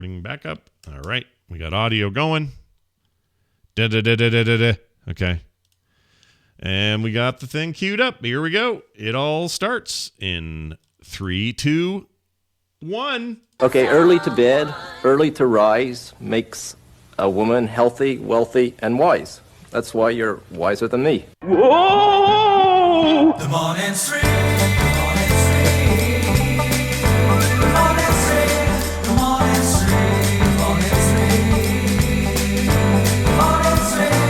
Bring back up. All right. We got audio going. Da-da-da-da-da-da-da. Okay. And we got the thing queued up. Here we go. It all starts in 3, 2, 1. Okay, early to bed, early to rise makes a woman healthy, wealthy, and wise. That's why you're wiser than me. Whoa! The morning stream. The morning stream. The morning stream. The morning stream. The morning stream.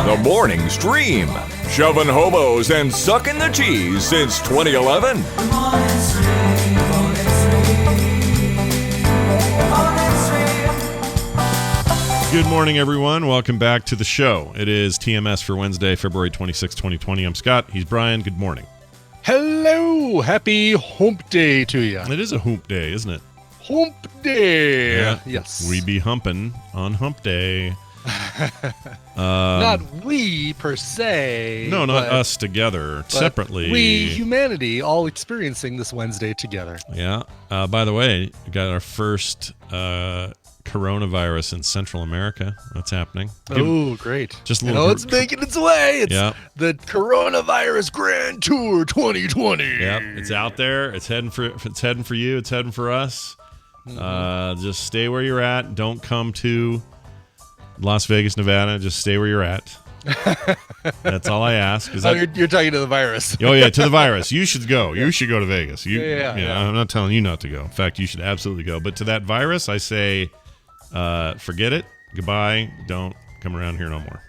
The Morning Stream. Shoving hobos and sucking the cheese since 2011. The morning stream. The morning stream. Good morning, everyone. Welcome back to the show. It is TMS for Wednesday, February 26, 2020. I'm Scott. He's Brian. Good morning. Hello. Happy Hump Day to you. It is a hump day, isn't it? Hump Day. Yeah. Yes. We be humping on hump day. Not we per se. No, not but us together. Separately. We, humanity, all experiencing this Wednesday together. Yeah. By the way, we got our first coronavirus in Central America. That's happening. Oh, great. Just a little. It's making its way. It's Yeah. the Coronavirus Grand Tour 2020. Yep. It's out there. It's heading for you. It's heading for us. Just stay where you're at. Don't come to Las Vegas, Nevada. Just stay where you're at. That's all I ask. You're talking to the virus. Oh yeah, to the virus. You should go. You should go to Vegas. Yeah. I'm not telling you not to go. In fact, you should absolutely go. But to that virus, I say, forget it. Goodbye. Don't come around here no more.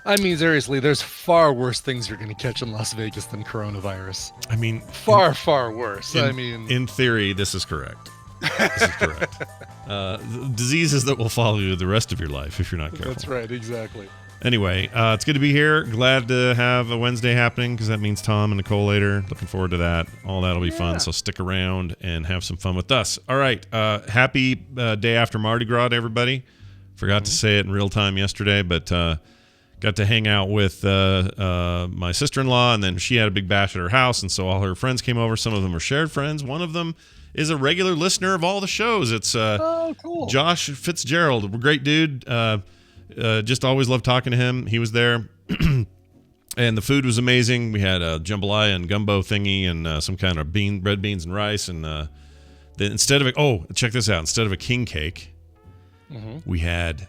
I mean, seriously, there's far worse things you're going to catch in Las Vegas than coronavirus. I mean, Far worse. In theory, this is correct. This is correct. Diseases that will follow you the rest of your life if you're not careful. That's right, exactly. Anyway, it's good to be here. Glad to have a Wednesday happening because that means Tom and Nicole later. Looking forward to that. All that'll be fun. So stick around and have some fun with us. All right. Happy day after Mardi Gras to everybody. Forgot to say it in real time yesterday, but got to hang out with my sister-in-law, and then she had a big bash at her house, and so all her friends came over. Some of them are shared friends. One of them is a regular listener of all the shows. It's cool. Josh Fitzgerald, a great dude. Just always loved talking to him. He was there, and the food was amazing. We had a jambalaya and gumbo thingy and some kind of red beans and rice. And then instead of check this out. Instead of a king cake, we had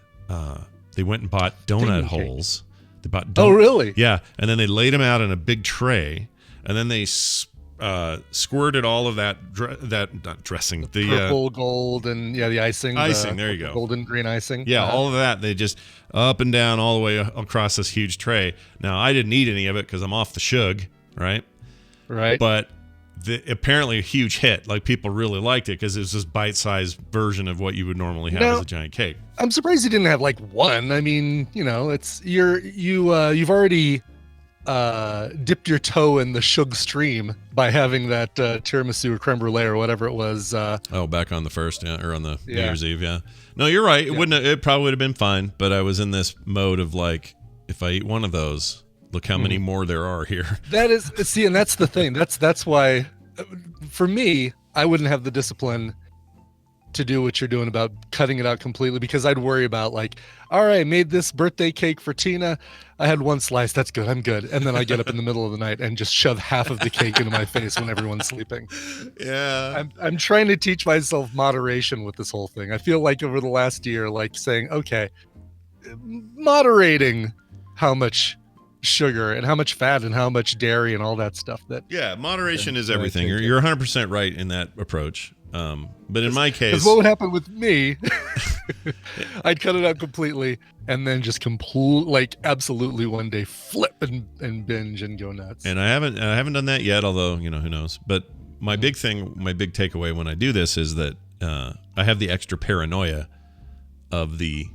they went and bought donut holes. They bought Oh, really? Yeah, and then they laid them out in a big tray, and then they squirted all of that not dressing, the purple, gold, and the icing. There you go. Golden green icing. Yeah, all of that. They just up and down all the way across this huge tray. Now, I didn't eat any of it because I'm off the shug, right? Right. But apparently a huge hit. Like, people really liked it because it was this bite-sized version of what you would normally have as a giant cake. I'm surprised you didn't have like one. I mean, it's you've already dipped your toe in the shug stream by having that tiramisu or creme brulee or whatever it was. Back on the first, or on the New Year's Eve, yeah. No, you're right. It probably would have been fine, but I was in this mode of like, if I eat one of those, look how many more there are here. And that's the thing. That's why, for me, I wouldn't have the discipline to do what you're doing about cutting it out completely, because I'd worry about like, all right, I made this birthday cake for Tina. I had one slice. That's good. I'm good. And then I get up in the middle of the night and just shove half of the cake into my face when everyone's sleeping. Yeah. I'm trying to teach myself moderation with this whole thing. I feel like over the last year, like saying, okay, moderating how much sugar and how much fat and how much dairy and all that stuff. Moderation is everything. You're 100% right in that approach. But in my case, what would happen with me, I'd cut it out completely and then just absolutely one day flip and binge and go nuts. And I haven't done that yet, although, who knows. But my big takeaway when I do this is that I have the extra paranoia of the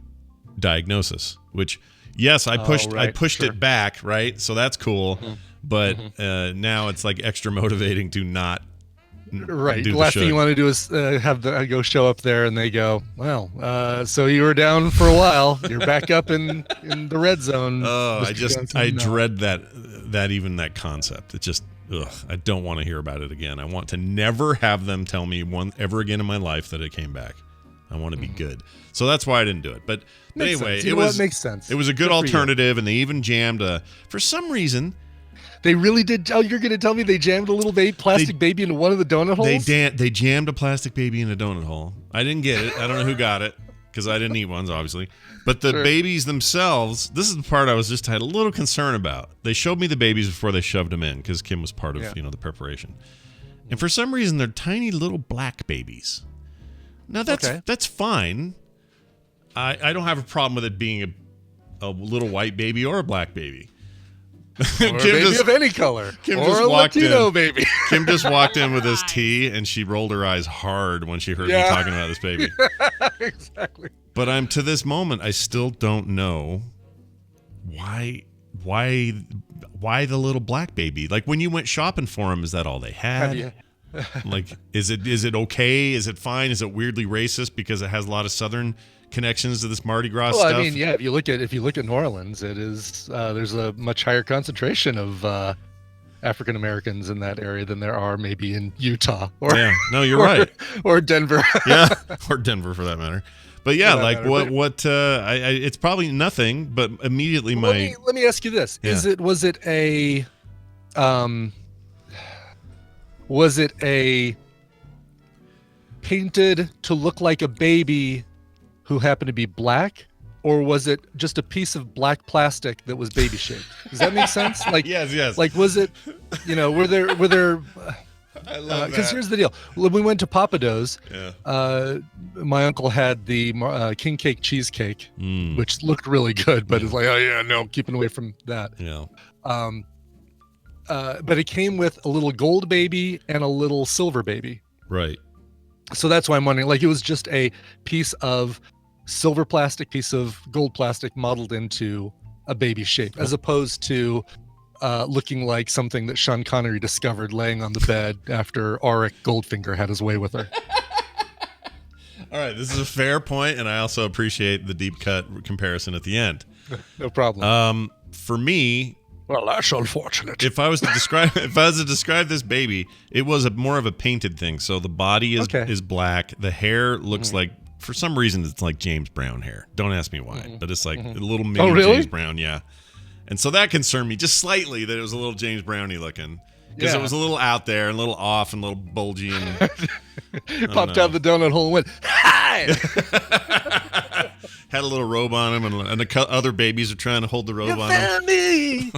diagnosis, which, yes, I pushed it back, right? So that's cool. But now it's like extra motivating to not. Right. The last thing you want to do is have go show up there and they go, well, so you were down for a while. You're back up in the red zone. Oh, I dread that concept. It just, I don't want to hear about it again. I want to never have them tell me ever again in my life that it came back. I want to be good. So that's why I didn't do it. But Makes anyway, sense. You know what? Makes sense. It was a good Good for you. alternative, and they even jammed for some reason. They really did. Oh, you're going to tell me they jammed a little plastic baby into one of the donut holes? They jammed a plastic baby in a donut hole. I didn't get it. I don't know who got it because I didn't eat ones, obviously. But the babies themselves, this is the part I had a little concern about. They showed me the babies before they shoved them in because Kim was part of the preparation. And for some reason, they're tiny little black babies. Now that's fine. I don't have a problem with it being a little white baby or a black baby. Or a baby of any color. Kim or just a walked Latino in. baby. Kim just walked in with his tea, and she rolled her eyes hard when she heard me talking about this baby. Exactly. But to this moment, I still don't know why the little black baby. Like when you went shopping for him, is that all they had? Like, is it okay? Is it fine? Is it weirdly racist because it has a lot of Southern connections to this Mardi Gras stuff? I mean, yeah. If you look at New Orleans, it is there's a much higher concentration of African Americans in that area than there are maybe in Utah. No, you're right. Or Denver. Yeah, or Denver for that matter. But yeah, like what? It's probably nothing. But immediately let me ask you this: was it a painted to look like a baby who happened to be black, or was it just a piece of black plastic that was baby shaped? Does that make sense? Like yes. Like was it? Were there? I love Because that. here's the deal: when we went to Papado's, my uncle had the king cake cheesecake, which looked really good, but it's like, oh yeah, no, keeping away from that. Yeah. But it came with a little gold baby and a little silver baby. Right. So that's why I'm wondering, like, it was just a piece of silver plastic, piece of gold plastic modeled into a baby shape, as opposed to looking like something that Sean Connery discovered laying on the bed after Auric Goldfinger had his way with her. All right, this is a fair point, and I also appreciate the deep cut comparison at the end. No problem. For me, well, that's unfortunate. if I was to describe this baby, it was more of a painted thing. So the body is black, the hair looks like, for some reason, it's like James Brown hair. Don't ask me why, but it's like a little mini really? James Brown, yeah. And so that concerned me just slightly that it was a little James Browny looking. Because it was a little out there and a little off and a little bulgy. And popped out the donut hole and went, hi! had a little robe on him, and the other babies are trying to hold the robe on him. Found me!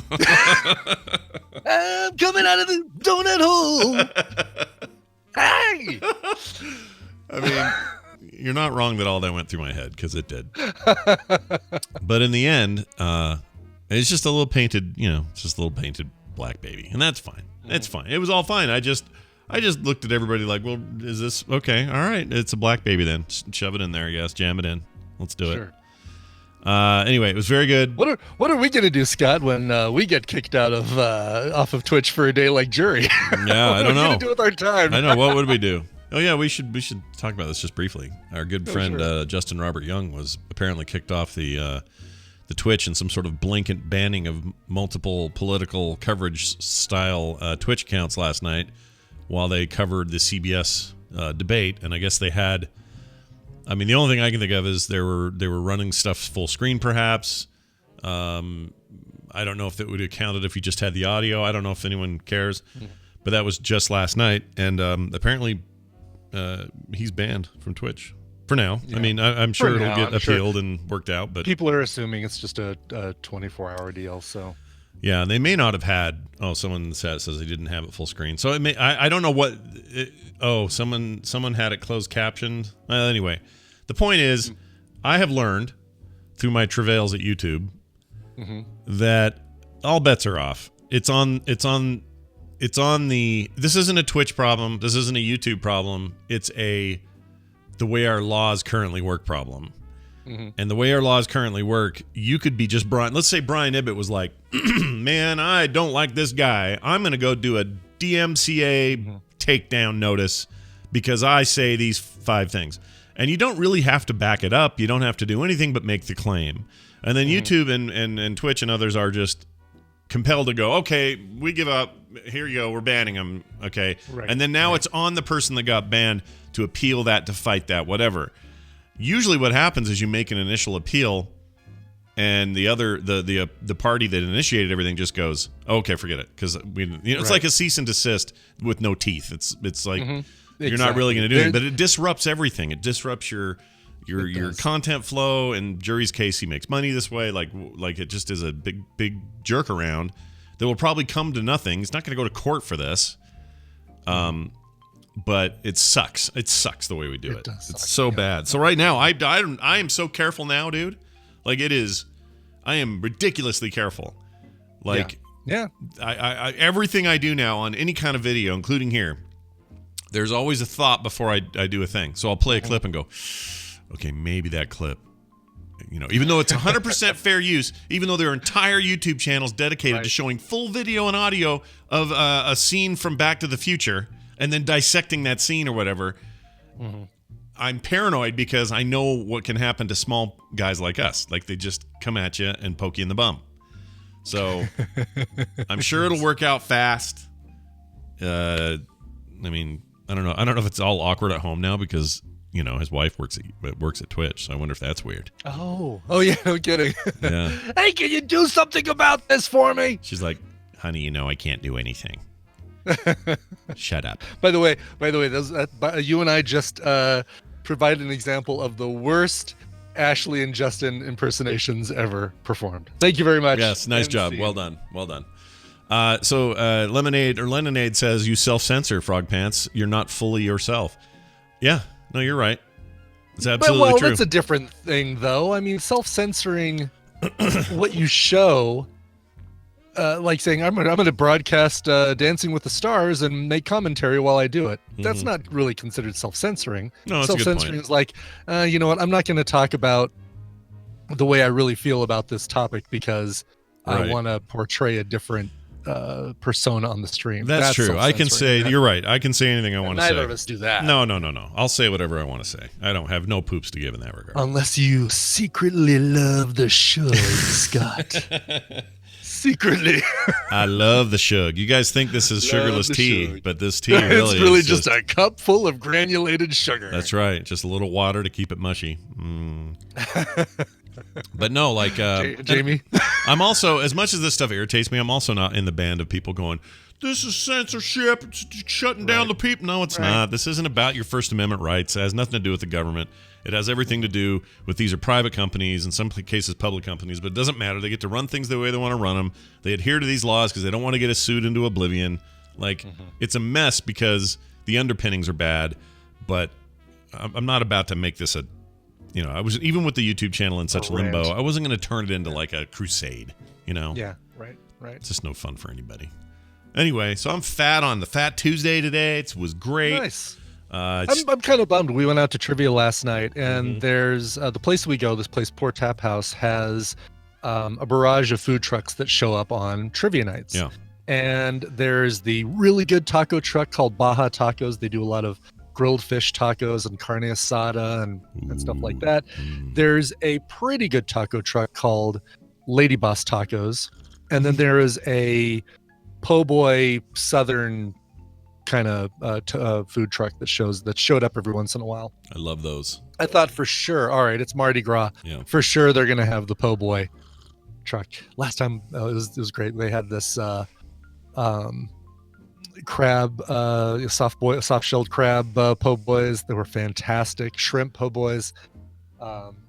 I'm coming out of the donut hole! Hi! I mean, you're not wrong that all that went through my head, because it did. But in the end, it's just a little painted, it's just a little painted black baby, and that's fine. It's fine. It was all fine. I just looked at everybody like, well, is this okay? All right, it's a black baby then. Shove it in there, I guess. Jam it in. Let's do it. Anyway, it was very good. What are we gonna do, Scott, when we get kicked out of off of Twitch for a day like jury? Yeah, I don't know. What are we gonna do with our time? I know. What would we do? Oh yeah, we should talk about this just briefly. Our good friend Justin Robert Young was apparently kicked off the Twitch in some sort of blanket banning of multiple political coverage style Twitch accounts last night while they covered the CBS debate. And I guess they had, I mean, the only thing I can think of is they were running stuff full screen, perhaps. I don't know if that would have counted if you just had the audio. I don't know if anyone cares, but that was just last night. And apparently he's banned from Twitch. For now. Yeah. I mean, I'm sure it'll get appealed and worked out, but people are assuming it's just a 24-hour deal. So yeah, they may not have had. Oh, someone says they didn't have it full screen. So it may. I don't know what. Someone had it closed captioned. Well, anyway, the point is, I have learned through my travails at YouTube that all bets are off. It's on the. This isn't a Twitch problem. This isn't a YouTube problem. It's the way our laws currently work problem. And the way our laws currently work, you could be just Brian. Let's say Brian Ibbett was like, man, I don't like this guy. I'm going to go do a DMCA takedown notice because I say these 5 things. And you don't really have to back it up. You don't have to do anything but make the claim. And then YouTube and Twitch and others are just compelled to go, okay, we give up. Here you go. We're banning them. Okay. Right. And then now it's on the person that got banned to appeal that, to fight that, whatever. Usually what happens is you make an initial appeal and the party that initiated everything just goes, okay, forget it. Because it's like a cease and desist with no teeth. It's like you're not really going to do it, but it disrupts everything. It disrupts your content flow. In Jury's case, he makes money this way. Like it just is a big jerk around that will probably come to nothing. He's not going to go to court for this. But it sucks. It sucks the way we do it. It's so bad. So right now, I am so careful now, dude. Like it is, I am ridiculously careful. Like, I everything I do now on any kind of video, including here, there's always a thought before I do a thing. So I'll play a clip and go, okay, maybe that clip, even though it's 100% fair use, even though there are entire YouTube channels dedicated to showing full video and audio of a scene from Back to the Future and then dissecting that scene or whatever. I'm paranoid because I know what can happen to small guys like us. Like they just come at you and poke you in the bum. So I'm sure it'll work out fast. I mean, I don't know. I don't know if it's all awkward at home now because, his wife works at Twitch. So I wonder if that's weird. Oh yeah, no kidding. Yeah. Hey, can you do something about this for me? She's like, honey, I can't do anything. Shut up. By the way, you and I just provided an example of the worst Ashley and Justin impersonations ever performed. Thank you very much. Yes, nice job. Well done. So Lemonade says, you self-censor, Frog Pants. You're not fully yourself. Yeah, no, you're right. It's absolutely true. That's a different thing, though. I mean, self-censoring what you show, like saying, I'm going to broadcast Dancing with the Stars and make commentary while I do it. That's not really considered self-censoring. No, that's self-censoring a good point. is like, you know what, I'm not going to talk about the way I really feel about this topic because I want to portray a different persona on the stream. That's true. I can say, you're right. I can say anything I want to say. Neither of us do that. No. I'll say whatever I want to say. I don't have no poops to give in that regard. Unless you secretly love the shug, Scott. Secretly. I love the shug. You guys think this is sugarless tea, shug. But this tea really it's really is just a cup full of granulated sugar. That's right. Just a little water to keep it mushy. But no, like Jamie. I'm also, as much as this stuff irritates me, I'm also not in the band of people going, this is censorship, it's shutting down the people. No, it's not. This isn't about your First Amendment rights. It has nothing to do with the government. It has everything to do with these are private companies, in some cases public companies, but it doesn't matter. They get to run things the way they want to run them. They adhere to these laws because they don't want to get us sued into oblivion. Like, it's a mess because the underpinnings are bad, but I'm not about to make this I was, even with the YouTube channel in such limbo, I wasn't going to turn it into like a crusade, Yeah, right. It's just no fun for anybody. Anyway, so I'm fat on the Fat Tuesday today. It was great. Nice. I'm kind of bummed. We went out to trivia last night, and there's the place we go, this place, Poor Tap House, has a barrage of food trucks that show up on trivia nights. Yeah. And there's the really good taco truck called Baja Tacos. They do a lot of grilled fish tacos and carne asada and stuff like that. There's a pretty good taco truck called Lady Boss Tacos. And then there is a po' boy southern kind of food truck that showed up every once in a while. I love those. I thought for sure, all right, it's Mardi Gras. Yeah. For sure they're going to have the po' boy truck. Last time it was great. They had this crab, soft-shelled crab po' boys. They were fantastic. Shrimp po' boys.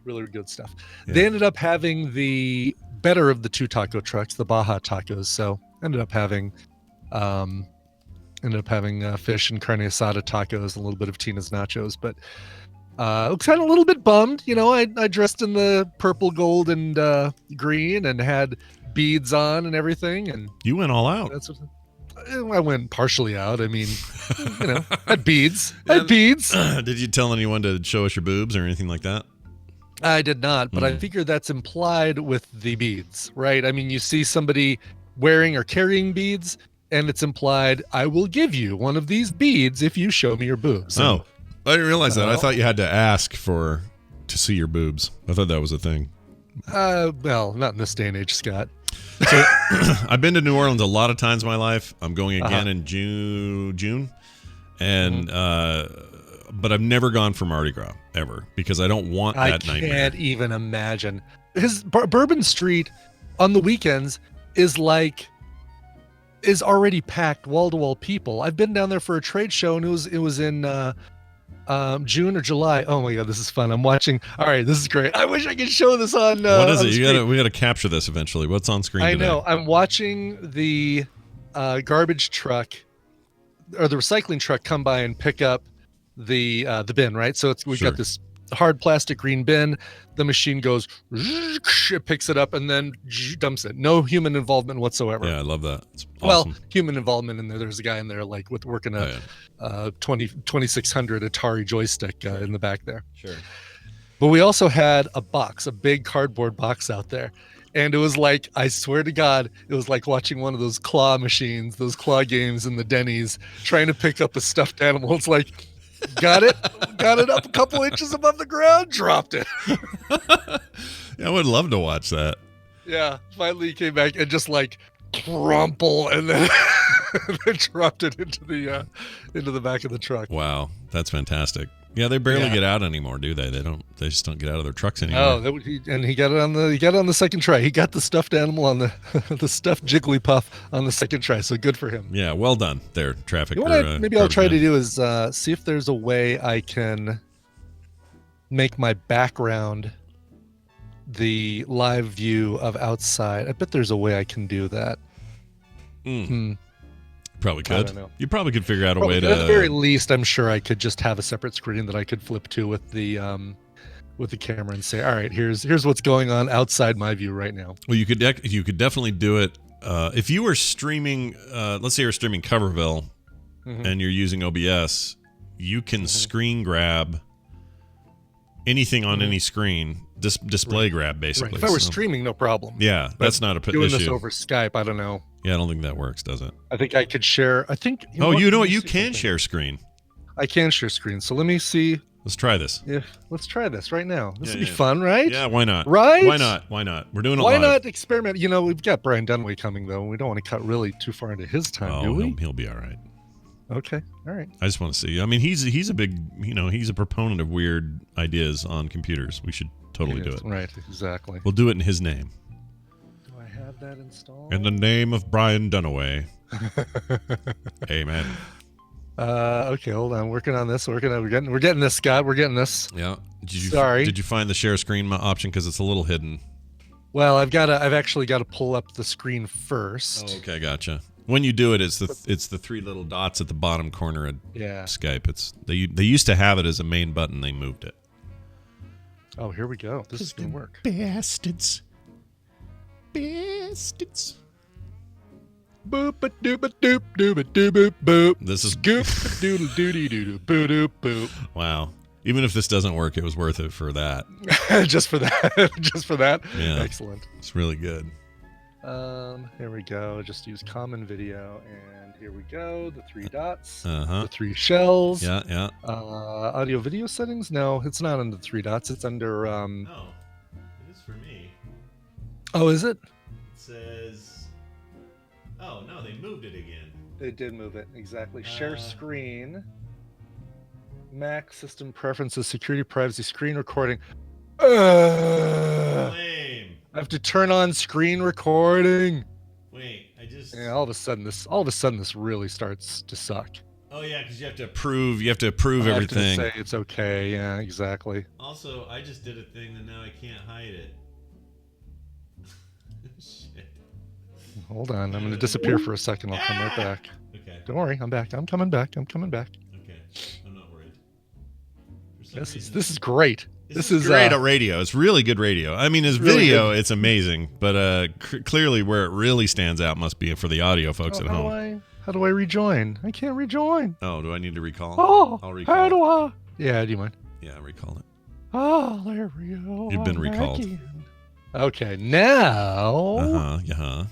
Really good stuff. Yeah. They ended up having the better of the two taco trucks, the Baja Tacos. So ended up having fish and carne asada tacos, a little bit of Tina's nachos, but I was kind of a little bit bummed. I dressed in the purple, gold, and green, and had beads on and everything. And you went all out. I went partially out. I mean, had beads. Did you tell anyone to show us your boobs or anything like that? I did not, but I figure that's implied with the beads, right? I mean, you see somebody wearing or carrying beads, and it's implied, I will give you one of these beads if you show me your boobs. Oh, I didn't realize that. I thought you had to ask to see your boobs. I thought that was a thing. Well, not in this day and age, Scott. So I've been to New Orleans a lot of times in my life. I'm going again in June. And but I've never gone for Mardi Gras ever because I don't want that I nightmare. can't even imagine. His Bourbon Street on the weekends is already packed wall to wall people. I've been down there for a trade show, and it was in June or July. Oh my god, this is fun. I'm watching. All right, this is great. I wish I could show this on. What is on it? the screen. We gotta capture this eventually. What's on screen I today? know. I'm watching the garbage truck or the recycling truck come by and pick up the bin, right? So we've Sure. got this hard plastic green bin. The machine goes, it picks it up and then dumps it. No human involvement whatsoever. Yeah, I love that. It's awesome. Well, human involvement in there. There's a guy in there like with working a Oh, yeah. 2600 Atari joystick in the back there. Sure. But we also had a big cardboard box out there. And it was like, I swear to God, it was like watching one of those claw machines, those claw games in the Denny's, trying to pick up a stuffed animal. It's like, got it up a couple inches above the ground, dropped it. Yeah, I would love to watch that. Yeah, finally he came back and just like crumple and then, and then dropped it into the back of the truck. Wow, that's fantastic. Yeah, they barely Yeah. get out anymore, do they? They just don't get out of their trucks anymore. Oh, and he got it on the second try. He got the stuffed animal on the the stuffed Jigglypuff on the second try. So good for him. Yeah, well done there, traffic. You know what maybe I'll try to garbage do is see if there's a way I can make my background the live view of outside. I bet there's a way I can do that. man. Probably I could. don't know. You probably could figure out a way At the very to. least, I'm sure I could just have a separate screen that I could flip to with the camera and say, all right, here's what's going on outside my view right now. Well, you could definitely do it if you were streaming. Let's say you're streaming Coverville, Mhm. and you're using OBS. You can screen grab anything on any screen. Display grab, basically. Right. If I were So- streaming, no problem. Yeah, But that's not a doing issue. this over Skype, I don't know. Yeah, I don't think that works, does it? I think I could share. I think. You know what? Let me You see can something. share screen. I can share screen. So let me see Let's try this. if. Let's try this right now. This Yeah, would be yeah. fun, right? Yeah, why not? Right? Why not? Why not? We're doing it Why live. not experiment? You know, we've got Brian Dunaway coming though. And we don't want to cut really too far into his time, Oh, do we? he'll be all right. Okay. All right. I just want to see. I mean, he's a big, he's a proponent of weird ideas on computers. We should totally do Yes, it. Right. Exactly. We'll do it in his name. Do I have that installed? In the name of Brian Dunaway. Amen. Okay, hold on. Working on this. We're getting this, Scott. We're getting this. Yeah. Sorry. Did you find the share screen option because it's a little hidden? Well, I've actually got to pull up the screen first. Oh, okay, gotcha. When you do it, it's the three little dots at the bottom corner of Yeah. Skype. It's they used to have it as a main button. They moved it. Oh, here we go. This is gonna work. Bastards. Bastards. Boop a doop a doop doop a doop boop boop. This is Scoop a doodle doody doodle boo doop boop. wow. Even if this doesn't work, it was worth it for that. Just for that. Just for that. Yeah. Excellent. It's really good. Here we go. Just use common video, and here we go. The three dots. Uh-huh. The three shells. Yeah, yeah. Audio video settings. No, it's not under the three dots. It's under. No, it is for me. Oh, is it? It says. Oh no, they moved it again. They did move it exactly. Share screen. Mac system preferences, security, privacy, screen recording. Lame. I have to turn on screen recording. Wait, I just. Yeah, all of a sudden this really starts to suck. Oh yeah, because you have to approve. You have to approve I have to everything. say it's okay. Yeah, exactly. Also, I just did a thing that now I can't hide it. Shit. Hold on, I'm gonna disappear for a second. I'll come right back. Okay. Don't worry, I'm back. I'm coming back. I'm coming back. Okay. I'm not worried. For some This reason- is great. This is great radio. It's really good radio. I mean, as really video, it's amazing, but clearly where it really stands out must be for the audio folks at home. How do I rejoin? I can't rejoin. Oh, do I need to recall? Oh, I'll recall. how it. do I? Yeah, do you mind? Yeah, recall it. Oh, there we go. You've been I'm back recalled. in. Okay, now. Uh-huh. Yeah.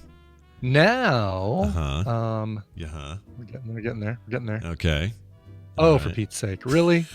Now. Uh-huh. We're Yeah. getting there. We're getting there. Okay. Oh, All for right. Pete's sake, really?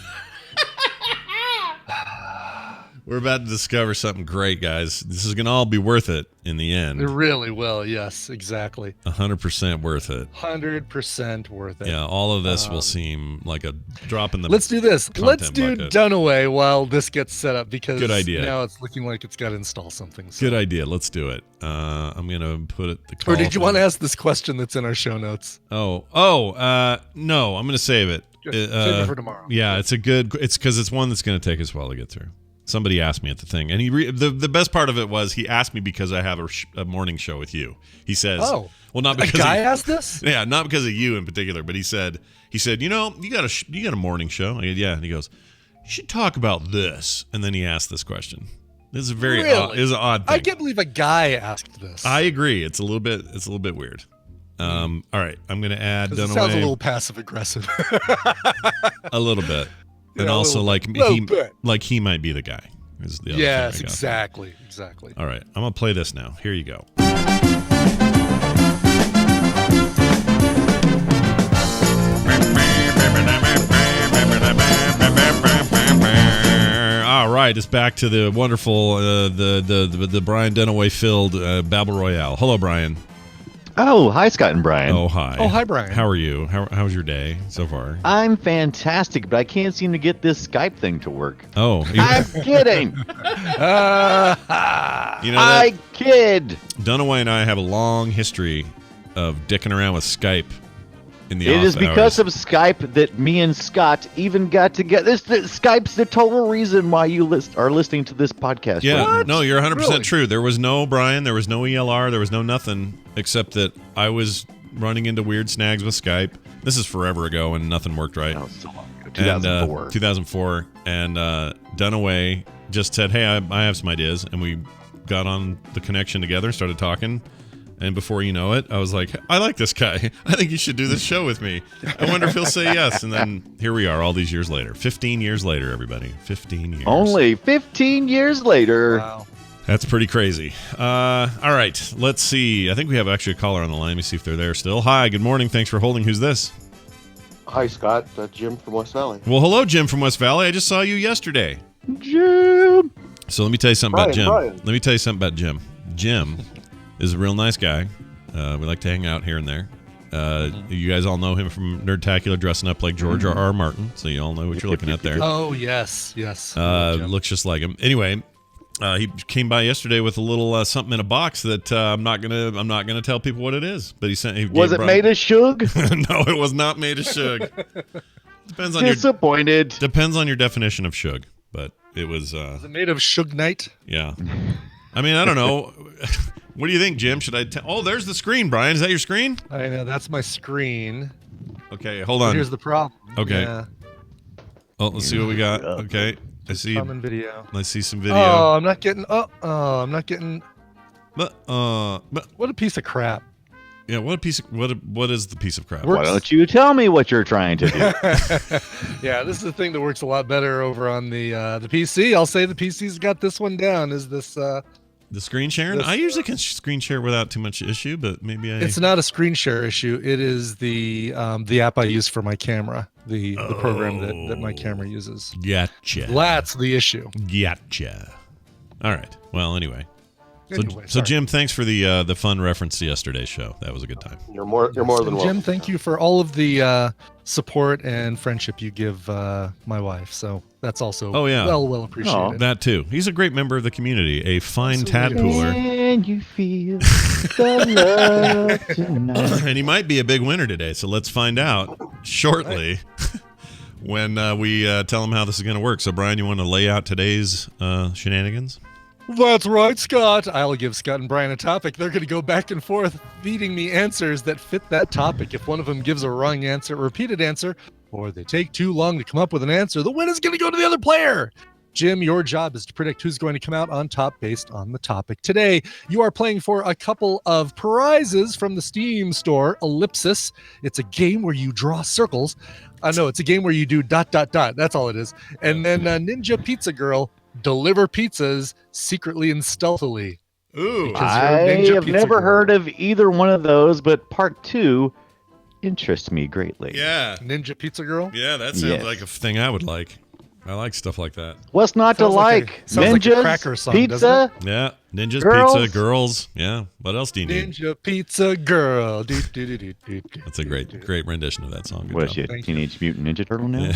We're about to discover something great, guys. This is going to all be worth it in the end. It really will. Yes, exactly. 100% worth it. 100% worth it. Yeah, all of this will seem like a drop in the Let's do this. Let's do bucket. Dunaway while this gets set up because Good idea. now it's looking like it's got to install something. So. Good idea. Let's do it. I'm going to put it. Or did you want to ask this question that's in our show notes? No, I'm going to save it. Save it for tomorrow. Yeah, it's because it's one that's going to take us a while to get through. Somebody asked me at the thing, and the best part of it was he asked me because I have a morning show with you. He says, "Oh, well, not because a guy asked this." Yeah, not because of you in particular, but he said, you know, you got a morning show. I go, yeah, and he goes, you should talk about this, and then he asked this question. This is an odd thing. I can't believe a guy asked this. I agree. It's a little bit weird. All right, I'm going to add Dunaway. It sounds a little passive aggressive. A little bit. And Yeah, also, bit. he might be the guy. Is the other Yes, thing I got. exactly. All right, I'm gonna play this now. Here you go. All right, it's back to the wonderful, the Brian Dunaway filled Battle Royale. Hello, Brian. Oh, hi, Scott and Brian. Oh, hi. Oh, hi, Brian. How are you? How's your day so far? I'm fantastic, but I can't seem to get this Skype thing to work. Oh, I'm kidding. I kid. Dunaway and I have a long history of dicking around with Skype in the It off is because hours. of Skype that me and Scott even got together. Skype's the total reason why you are listening to this podcast. Yeah, right? no, you're 100% Really? true. There was no Brian, there was no ELR, there was no nothing except that I was running into weird snags with Skype. This is forever ago and nothing worked right. That was so long ago. 2004. 2004. And Dunaway just said, hey, I have some ideas. And we got on the connection together and started talking. And before you know it, I was like, I like this guy. I think you should do this show with me. I wonder if he'll say yes. And then here we are all these years later. 15 years later, everybody. 15 years. Only 15 years later. Wow. That's pretty crazy. All right, let's see. I think we have actually a caller on the line. Let me see if they're there still. Hi, good morning. Thanks for holding. Who's this? Hi, Scott. Jim from West Valley. Well, hello, Jim from West Valley. I just saw you yesterday. Jim. So let me tell you something about Jim. Brian. Let me tell you something about Jim. Jim is a real nice guy. We like to hang out here and there. You guys all know him from Nerdtacular, dressing up like George R.R. Martin. So you all know what you're looking at there. Oh, yes. Looks just like him. Anyway, he came by yesterday with a little something in a box that I'm not gonna tell people what it is. But he sent. Was it made of shug? No, it was not made of shug. Depends on Disappointed. depends on your definition of shug. But it was. Is it made of Sugnite? Yeah. I mean, I don't know. What do you think, Jim? Should I tell? Oh, there's the screen, Brian. Is that your screen? I know, that's my screen. Okay, hold on. Here's the problem. Okay. Yeah. Oh, let's see what we got. Okay. I see. Common video. I see some video. Oh, I'm not getting. I'm not getting. But What a piece of crap. yeah, what is the piece of crap? Why don't you tell me what you're trying to do? Yeah, this is the thing that works a lot better over on the PC. I'll say the PC's got this one down. Is this? The screen sharing? I usually can screen share without too much issue, but maybe I. It's not a screen share issue. It is the app I use for my camera. The program that my camera uses. Gotcha. That's the issue. Gotcha. All right. Well, anyway. Anyway, So Jim, thanks for the fun reference to yesterday's show. That was a good time. You're more than welcome. Jim, thank you for all of the support and friendship you give my wife. So that's also well appreciated. Aw. That too. He's a great member of the community, a fine Absolutely. tadpooler, Can you feel the love tonight? and he might be a big winner today. So let's find out shortly when we tell him how this is going to work. So Brian, you want to lay out today's shenanigans? That's right, Scott. I'll give Scott and Brian a topic. They're going to go back and forth, feeding me answers that fit that topic. If one of them gives a wrong answer, a repeated answer, or they take too long to come up with an answer, the win is going to go to the other player. Jim, your job is to predict who's going to come out on top based on the topic. Today, you are playing for a couple of prizes from the Steam store, Ellipsis. It's a game where you draw circles. No, it's a game where you do ... That's all it is. And then Ninja Pizza Girl, deliver pizzas secretly and stealthily. Ooh. Because I you're a Ninja have Pizza never Girl. heard of either one of those, but part 2 interests me greatly. Yeah. Ninja Pizza Girl? Yeah, that sounds Yes. like a thing I would like. I like stuff like that. What's not to Sounds like like? sounds like a Ninjas, cracker song, pizza. Yeah, ninjas, Girls? pizza, girls. Yeah. What else do you need? Ninja Pizza Girl. Do, do, do, do, do, do, That's a great rendition of that song. Good What is job. she, a Teenage Mutant Ninja Turtle now?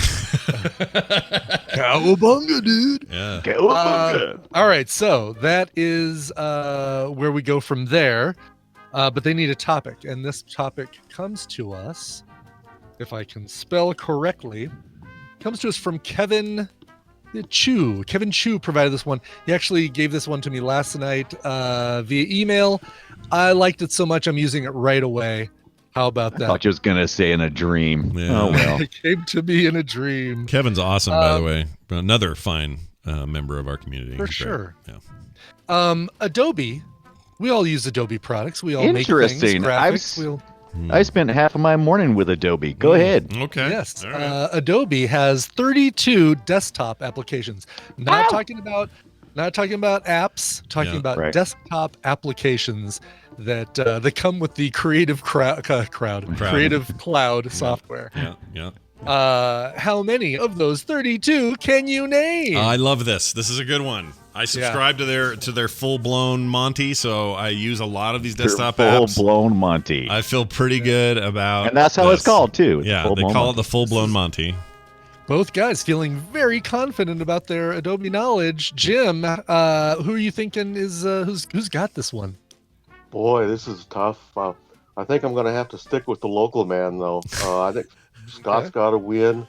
Cowabunga, dude. Yeah. Cowabunga. All right, so that is where we go from there. But they need a topic, and this topic comes to us, if I can spell correctly, comes to us from Kevin Chu. Kevin Chu provided this one. He actually gave this one to me last night via email. I liked it so much, I'm using it right away. How about I that? thought you was gonna say in a dream. Yeah. Oh well. It came to me in a dream. Kevin's awesome, by the way. Another fine member of our community. For He's great. sure. Yeah. Adobe. We all use Adobe products. We all make things, Interesting. graphics. I spent half of my morning with Adobe. Go ahead. Okay. Yes, All right. Adobe has 32 desktop applications. Not talking about apps. Talking Yeah. about Right. desktop applications that that come with the Creative Creative Cloud software. Yeah. Yeah. How many of those 32 can you name? I love this. This is a good one. I subscribe to their full blown Monty, so I use a lot of these desktop Full apps. blown Monty. I feel pretty good about, And that's how it's this. called too. Yeah, they Full-blown call it Monty. the full blown Monty. Both guys feeling very confident about their Adobe knowledge. Jim, who are you thinking is who's got this one? Boy, this is tough. I think I'm going to have to stick with the local man, though. I think Scott's got to win.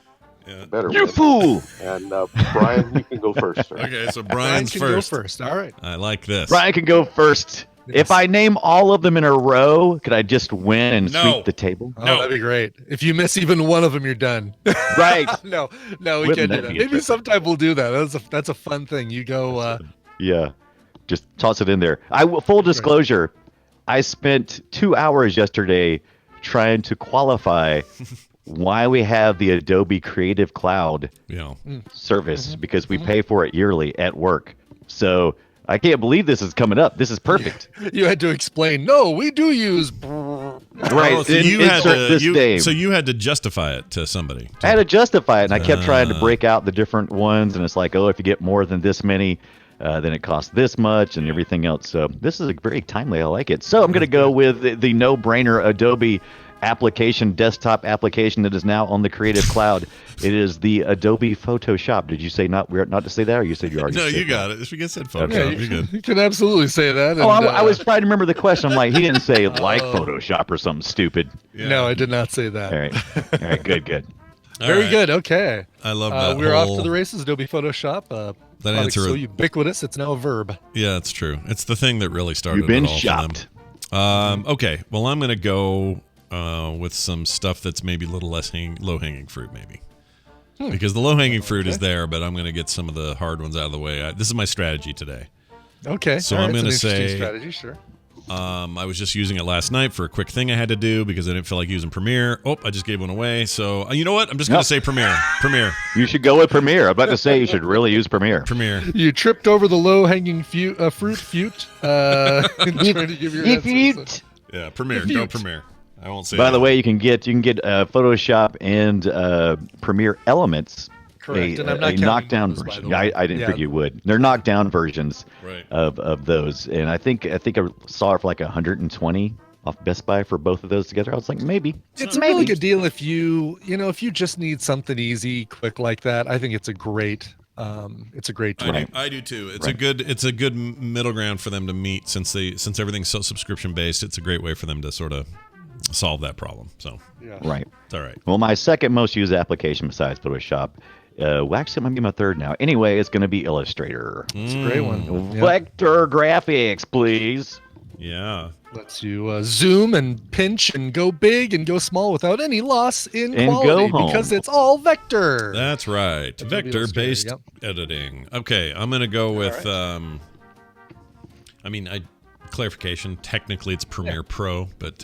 Yeah. Better You win. fool! And Brian, you can go first, sir. Okay, so Brian Brian's can first. go first. All right. I like this. Brian can go first. Yes. If I name all of them in a row, could I just win and No. sweep the table? Oh, No. that'd be great. If you miss even one of them, you're done. Right. no, we Wouldn't can't do that that. be Maybe interesting? sometime we'll do that. That's a fun thing. You go. Yeah. Just toss it in there. Full disclosure, I spent 2 hours yesterday trying to qualify why we have the Adobe Creative Cloud Yeah. service because we pay for it yearly at work. So I can't believe this is coming up. This is perfect. You had to explain. No, we do use. Right. Oh, so you had insert this name. so you had to justify it to somebody. I had to justify it, and I kept trying to break out the different ones, and it's like, oh, if you get more than this many, then it costs this much, and everything else. So this is very timely. I like it. So I'm going to go with the no-brainer Adobe desktop application that is now on the Creative Cloud. It is the Adobe Photoshop. Did you say not to say that, or you said you already? No, said you that? got it. If you said Photoshop, Yeah, you're good. you can absolutely say that. Oh, and, I was trying to remember the question. I'm like, he didn't say like Photoshop or something stupid. Yeah. No, I did not say that. All right, good. All Very right. good. Okay. I love that. We're off whole- to the races. Adobe Photoshop. That Product's answer. so ubiquitous, it's now a verb. Yeah, it's true. It's the thing that really started You've been it all shopped. for them. Okay, well, I'm going to go with some stuff that's maybe a little less low-hanging fruit, maybe. Because the low-hanging fruit is there, but I'm going to get some of the hard ones out of the way. This is my strategy today. Okay. So all I'm right, gonna it's an interesting say- strategy. Sure. I was just using it last night for a quick thing I had to do because I didn't feel like using Premiere. Oh, I just gave one away. So you know what? I'm just going to say Premiere. Premiere. You should go with Premiere. I'm about to say you should really use Premiere. Premiere. You tripped over the low-hanging fruit, trying to give your If answer, you so- Yeah, Premiere. If you- Go Premiere. I won't say By that. the way, you can get Photoshop and Premiere Elements. Correct, and A I'm not counting knockdown those, by the version. way. I didn't Yeah. figure you would. They're knockdown versions Right. of those, and I think I saw it for like 120 off Best Buy for both of those together. I was like, maybe. It's a really good deal if you just need something easy, quick like that. I think it's a great tool. I do too. It's a good middle ground for them to meet since everything's so subscription based. It's a great way for them to sort of solve that problem. So Right. it's all right. Well, my second most used application besides Photoshop, actually, it might be my third now. Anyway, it's going to be Illustrator. It's a great one. Yeah. Vector graphics, please. Yeah. Lets you zoom and pinch and go big and go small without any loss in And quality go home. because it's all vector. That's right. Adobe Vector based Illustrator, editing. Okay, I'm going to go with clarification. Technically it's Premiere Pro, but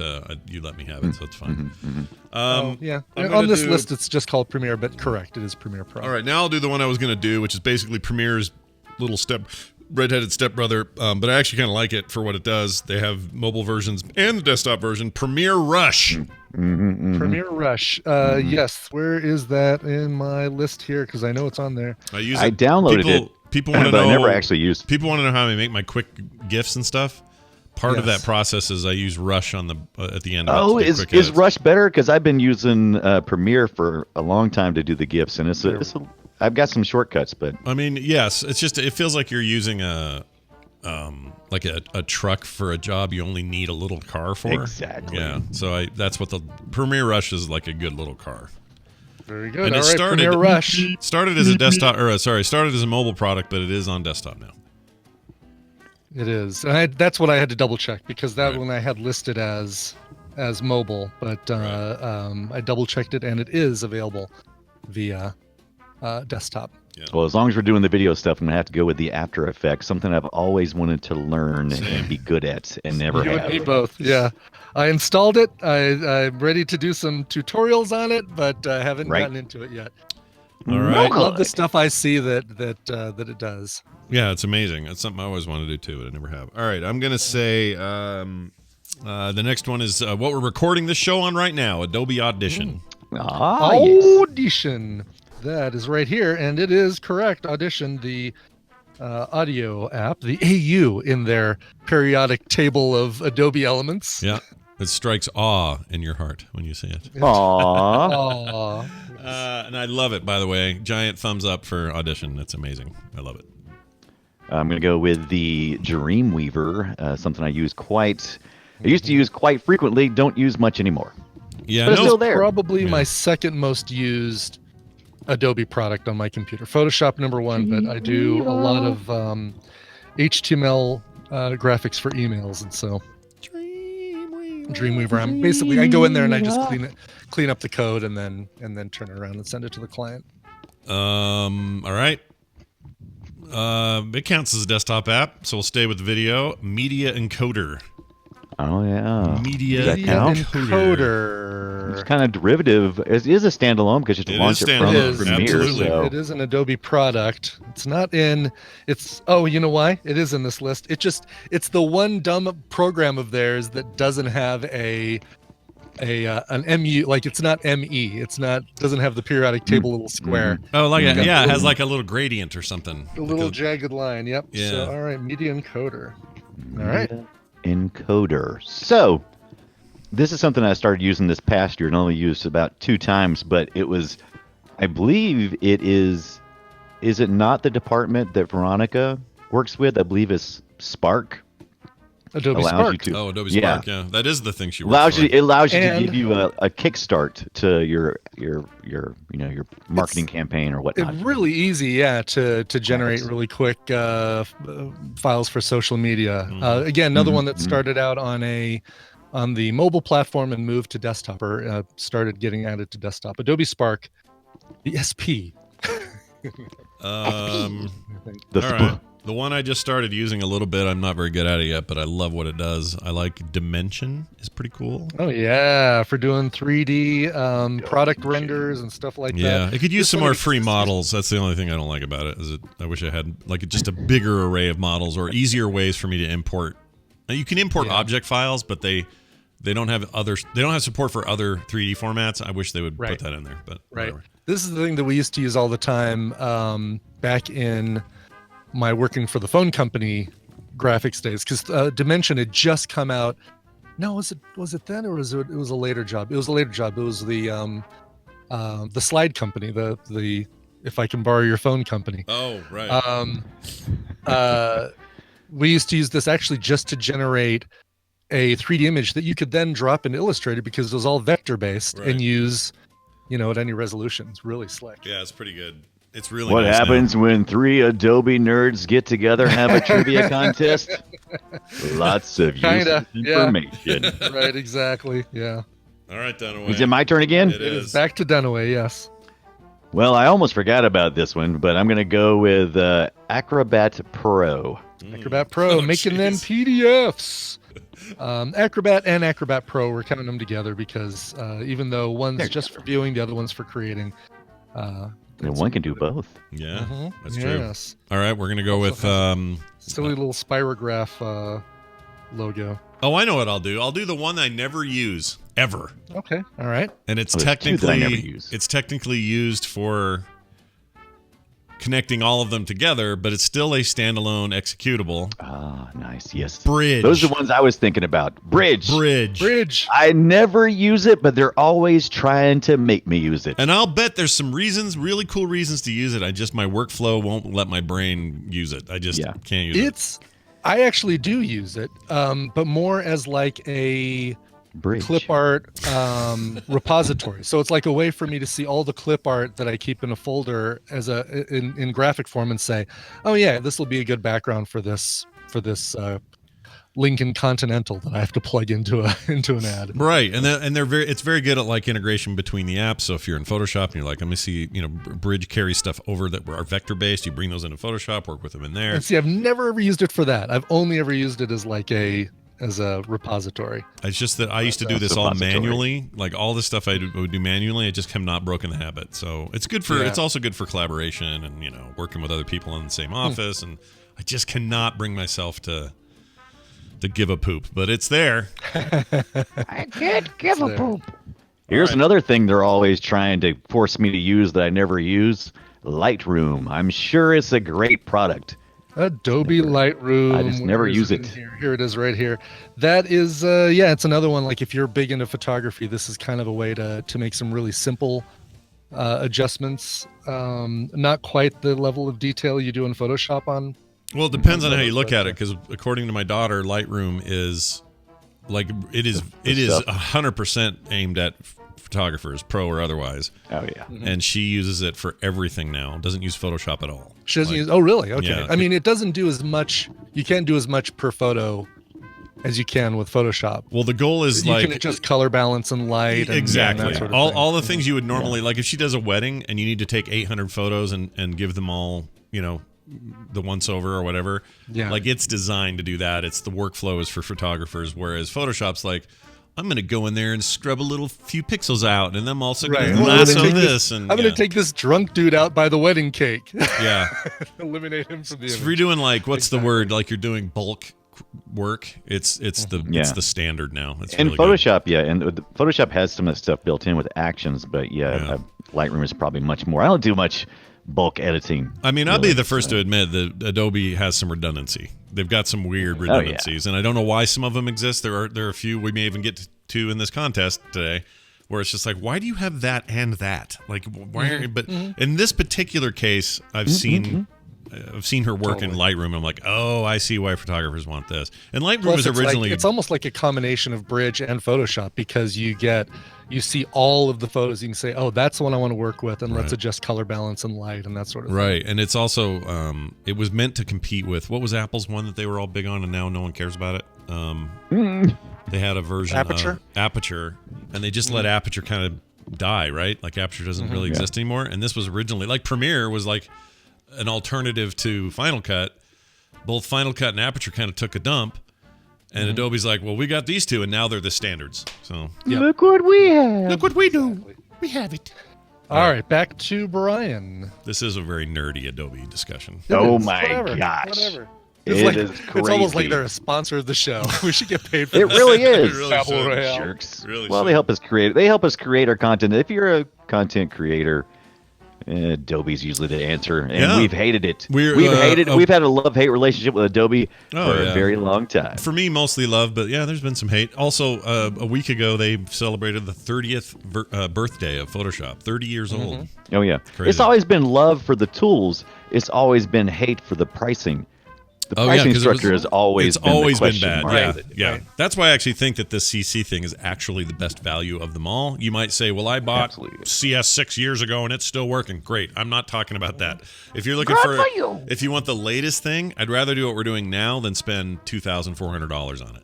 you let me have it, so it's fine. Yeah. I'm On gonna this do- list, it's just called Premiere, but correct, it is Premiere Pro. All right, now I'll do the one I was going to do, which is basically Premiere's little redheaded stepbrother, but I actually kind of like it for what it does. They have mobile versions and the desktop version. Premiere Rush. Premiere Rush. Yes. Where is that in my list here? Because I know it's on there. I use I it. downloaded it, People want to but know. I never actually used. People want to know how I make my quick GIFs and stuff. Part of Yes. that process is I use Rush on the at the end. Oh, of it to do is quick is edits. Rush better? Because I've been using Premiere for a long time to do the GIFs, and I've got some shortcuts, but I mean, yes, it's just it feels like you're using a truck for a job you only need a little car for. Exactly. Yeah. So that's what the Premiere Rush is, like a good little car. Very good. And All it right, started Premiere Rush. started as a desktop started as a mobile product, but it is on desktop now. It is. And that's what I had to double check because that Right. one I had listed as mobile, but I double checked it and it is available via desktop. well, as long as we're doing the video stuff, I'm gonna have to go with the After Effects, something I've always wanted to learn and be good at, and never You have. and me both. Yeah. I installed it. I'm ready to do some tutorials on it, but I haven't Right. gotten into it yet. All I right. love the stuff I see that it does. Yeah, it's amazing. It's something I always want to do too, but I never have. All right, I'm gonna say the next one is what we're recording this show on right now, Adobe Audition. Yes. Audition. That is right here, and it is correct. Audition, the audio app, the AU in their periodic table of Adobe elements. Yeah, it strikes awe in your heart when you see it. Aww. Aw. And I love it, by the way. Giant thumbs up for Audition. It's amazing. I love it. I'm going to go with the Dreamweaver, something I used to use quite frequently, don't use much anymore. Yeah, But it's no, still there. Probably Yeah. my second most used Adobe product on my computer. Photoshop number one, but I do a lot of HTML graphics for emails, and so Dreamweaver. I go in there and I just clean up the code and then turn it around and send it to the client. All right. It counts as a desktop app, so we'll stay with the video. Media Encoder. Oh, yeah. Media Does that count? Encoder. It's kind of derivative. It is a standalone because you have to It launch is it from standalone, Premiere. absolutely. So. It is an Adobe product. It's not in. Oh, you know why? It is in this list. It's the one dumb program of theirs that doesn't have an MU. Like it's not ME. Doesn't have the periodic table little square. Oh, like Yeah. it has like a little gradient or something. The little jagged line. Yep. Yeah. So, all right, Media Encoder. All right. Encoder. So, this is something I started using this past year and only used about 2 times, but it was, I believe it is it not the department that Veronica works with? I believe it's Spark. Adobe allows Spark. you to, Oh, Adobe Spark. Yeah, that is the thing she works allows for. you. It allows you to And- give you a kickstart to your marketing campaign or It's whatnot. really easy, yeah, to generate really quick files for social media. Again, another one that started out on the mobile platform and moved to desktop, or started getting added to desktop. Adobe Spark, the SP. Um, The all right. The one I just started using a little bit. I'm not very good at it yet, but I love what it does. I like Dimension. It's pretty cool. Oh yeah, for doing 3D product renders and stuff like Yeah, that. it could use This some one more free exists- models. That's the only thing I don't like about it. I wish I had like just a bigger array of models or easier ways for me to import. Now, you can import object files, but they don't have support for other 3D formats. I wish they would put that in there. But Right. whatever. This is the thing that we used to use all the time back in my working for the phone company graphics days, because Dimension had just come out. No, was it then, or was it was a later job? It was a later job. It was the slide company, the if I can borrow your phone company. Oh, right. We used to use this actually just to generate a 3D image that you could then drop into Illustrator because it was all vector based Right. and use, at any resolution. It's really slick. Yeah, it's pretty good. It's really What nice happens when 3 Adobe nerds get together and have a trivia contest? Lots of Kinda, useless yeah. information. Right, exactly. Yeah. Now. All right, Dunaway. Is it my turn again? It is. Back to Dunaway, yes. Well, I almost forgot about this one, but I'm going to go with Acrobat Pro. Acrobat Pro, Oh, making them jeez. PDFs. Acrobat and Acrobat Pro, we're counting them together because even though one's just for viewing, the other one's for creating. And one can do both. Yeah, that's true. Yes. All right, we're gonna go with Silly little spirograph logo. Oh, I know what I'll do. I'll do the one I never use ever, Okay, all right. and it's Oh, there's two that I never technically use. it's technically used for connecting all of them together, but it's still a standalone executable. Ah, nice. Yes. Bridge. Those are the ones I was thinking about. Bridge. Bridge. I never use it, but they're always trying to make me use it. And I'll bet there's some reasons, really cool reasons to use it. My workflow won't let my brain use it. I just can't use it. I actually do use it, but more as like a Bridge. clip art repository. So it's like a way for me to see all the clip art that I keep in a folder as in graphic form and say, oh yeah, this will be a good background for this Lincoln Continental that I have to plug into an ad. Right, and it's very good at like integration between the apps. So if you're in Photoshop and you're like, let me see, Bridge carries stuff over that are vector based. You bring those into Photoshop, work with them in there. And see, I've never ever used it for that. I've only ever used it as like a repository. It's just that I used to do this all manually, like all the stuff I would do manually. I just have not broken the habit. So it's good for it's also good for collaboration and working with other people in the same office. And I just cannot bring myself to give a poop, but it's there. I can't give a poop. Here's another thing they're always trying to force me to use that I never use. Lightroom. I'm sure it's a great product. Adobe Lightroom. I just never use it. Here it is right here. That is, it's another one. Like if you're big into photography, this is kind of a way to make some really simple adjustments. Not quite the level of detail you do in Photoshop on. Well, it depends on how you look at it, because according to my daughter, Lightroom is like it is 100% aimed at photographers, pro or otherwise. Oh yeah. And she uses it for everything now. Doesn't use Photoshop at all. She doesn't use. Oh, really? Okay. Yeah. I mean, it doesn't do as much. You can't do as much per photo as you can with Photoshop. Well, the goal is you like can adjust color balance and light. Exactly. And that sort of thing. All the things you would normally like if she does a wedding and you need to take 800 photos and give them all, the once over or whatever. Yeah. Like it's designed to do that. It's the workflow is for photographers, whereas Photoshop's like, I'm going to go in there and scrub a little few pixels out, and then I'm also going to lasso this. And I'm going to take this drunk dude out by the wedding cake. Yeah. Eliminate him from the image. If you're doing like, what's the word? Like you're doing bulk work. It's the standard now. It's and really Photoshop, and Photoshop has some of the stuff built in with actions, but Lightroom is probably much more. I don't do much bulk editing. I mean, I'll be the first to admit that Adobe has some redundancy. They've got some weird redundancies, and I don't know why some of them exist. There are a few we may even get to in this contest today, where it's just like, why do you have that and that? Like, why? But in this particular case, I've seen her work in Lightroom. And I'm like, oh, I see why photographers want this. And Lightroom was originally it's almost like a combination of Bridge and Photoshop, because you see all of the photos. You can say, oh, that's the one I want to work with, and let's adjust color balance and light and that sort of thing. Right. And it's also it was meant to compete with, what was Apple's one that they were all big on and now no one cares about it? They had a version of Aperture, and they just let Aperture kind of die, right? Like Aperture doesn't really exist anymore. And this was originally like Premiere was like an alternative to Final Cut. Both Final Cut and Aperture kind of took a dump, and Adobe's like, well, we got these two, and now they're the standards. So Look what we have. look what we do. We have it. All right, back to Brian. This is a very nerdy Adobe discussion. Oh It is. my Whatever. gosh. It's It like is it's almost like crazy. they're a sponsor of the show. We should get paid for It this. really is. Really Battle should. Royale. Jerks. Really well, should. they help us create. They help us create our content. If you're a content creator, Adobe's usually the answer, and we've hated it. We've hated. We've had a love-hate relationship with Adobe for a very long time. For me, mostly love, but yeah, there's been some hate. Also, a week ago, they celebrated the 30th birthday of Photoshop. 30 years old. Oh yeah, Crazy. it's always been love for the tools. It's always been hate for the pricing. The Oh, pricing 'cause structure has always been the question bad. mark. Yeah. That's why I actually think that this CC thing is actually the best value of them all. You might say, well, I bought CS 6 years ago and it's still working. Great. I'm not talking about that. If you're looking if you want the latest thing, I'd rather do what we're doing now than spend $2,400 on it.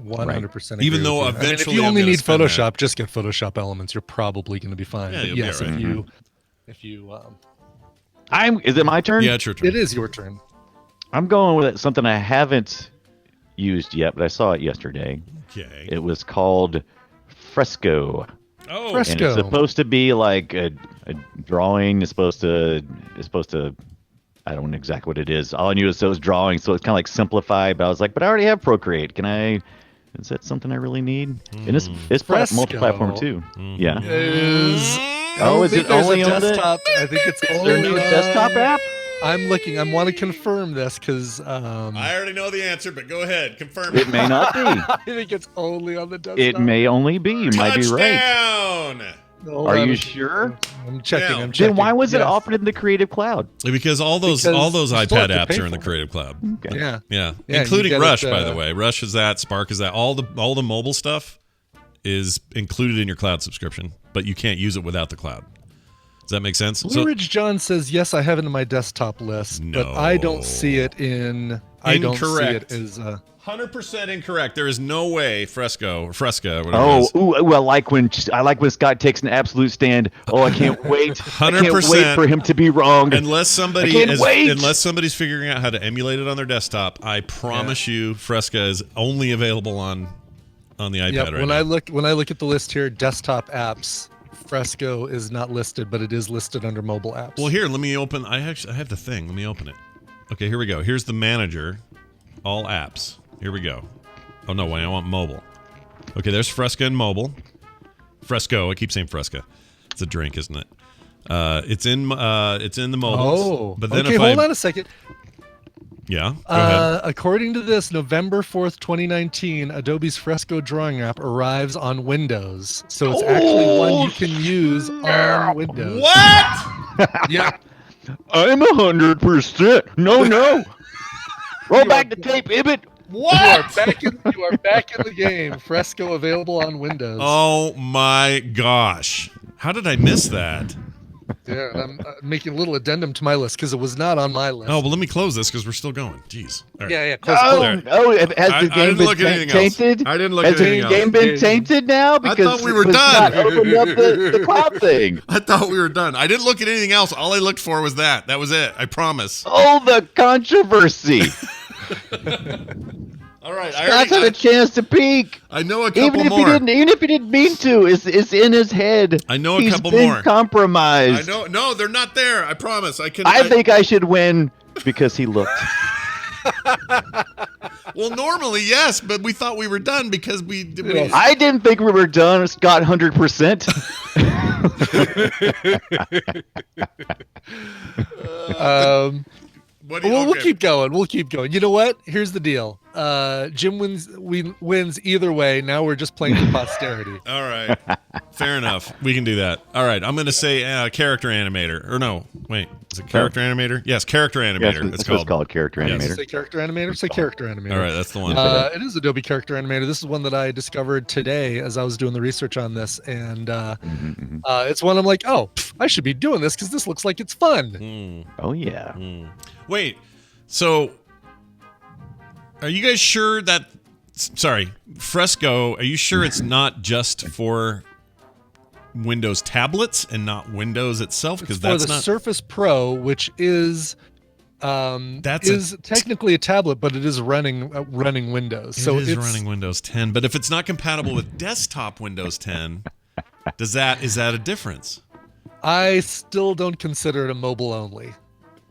100%. Even though if eventually you I'm only gonna need spend Photoshop, just get Photoshop Elements. You're probably going to be fine. Yeah, But you'll be yes, all right. if you Is it my turn? Yeah, it's your turn. it is your turn. I'm going with something I haven't used yet, but I saw it yesterday. Okay. It was called Fresco. Oh, Fresco. And it's supposed to be like a drawing. It's supposed to. I don't know exactly what it is. All I knew is those drawings, so it's kind of like simplified. But I was like, but I already have Procreate. Can I? Is that something I really need? And it's multi-platform too. Yeah. Is it only on the desktop? I think it's Is there no desktop app? I'm looking. I want to confirm this because I already know the answer, but go ahead, confirm it. It may not be. I think it's only on the desktop. It may only be. You might be right. Touchdown! Hold Are on you a- sure? I'm checking. Yeah. I'm checking. Then why was it Yes. offered in the Creative Cloud? Because all those Because you still iPad have to apps pay are in the for it. Creative Cloud. Okay. Yeah. Yeah, Yeah, including you get Rush, it, by the way. Rush is that, Spark is that. All the mobile stuff is included in your cloud subscription, but you can't use it without the cloud. Does that make sense? Blue Ridge John says yes, I have it in my desktop list, but I don't see it in. I don't see Incorrect. it as. 100% incorrect. There is no way Fresca, whatever it Oh, is. ooh, I like when Scott takes an absolute stand. Oh, I can't wait. I can't 100%. wait for him to be wrong. Unless can't wait. somebody's figuring out how to emulate it on their desktop, I promise you, Fresca is only available on the iPad Yep. right When now. I look at the list here, desktop apps, Fresco is not listed, but it is listed under mobile apps. Well, here, let me open. I have the thing. Let me open it. Okay, here we go. Here's the manager, all apps. Here we go. Oh no, wait, I want mobile. Okay, there's Fresca and mobile. Fresco. I keep saying Fresca. It's a drink, isn't it? It's in the mobiles. Oh, but then okay. if Hold I, on a second. Yeah. Go ahead. According to this, November 4th, 2019, Adobe's Fresco drawing app arrives on Windows. So it's actually one you can use on Windows. What? Yeah. I'm 100%. No. Roll back the tape, Ibbot. What? You are back in the game. Fresco available on Windows. Oh my gosh! How did I miss that? Yeah, and I'm making a little addendum to my list because it was not on my list. Oh, well, let me close this because we're still going. Jeez. All right. Yeah. Close, There. Has I the game didn't look at been anything else. tainted? I didn't look Has at anything the game else. been tainted now? Because thought we were it was done. not opened up the cloud thing. I thought we were done. I didn't look at anything else. All I looked for was that. That was it. I promise. Oh, the controversy. All right. Scott's had a chance to peek. I know a couple Even if more. even if he didn't mean to, it's in his head. I know a He's couple been more. compromised. I know. No, they're not there. I promise. I think I should win because he looked. Well, normally yes, but we thought we were done because we I didn't think we were done. Scott 100%. What do you, We'll okay. keep going. We'll keep going. You know what? Here's the deal. Jim wins either way. Now we're just playing for posterity. All right. Fair enough. We can do that. All right. I'm going to say character animator. Or no. Wait. Is it character animator? Yes, character animator. Yes, it's called character Yes. animator. Say character animator. Say character animator. All right. That's the one. It is Adobe Character Animator. This is one that I discovered today as I was doing the research on this, and it's one I'm like, oh, I should be doing this because this looks like it's fun. Oh yeah. Wait. So, are you guys sure that? Sorry, Fresco. Are you sure it's not just for Windows tablets and not Windows itself? It's Because for that's the not. Surface Pro, which is technically a tablet, but it is running Windows. So it is it's running Windows 10, but if it's not compatible with desktop Windows 10, is that a difference? I still don't consider it a mobile only.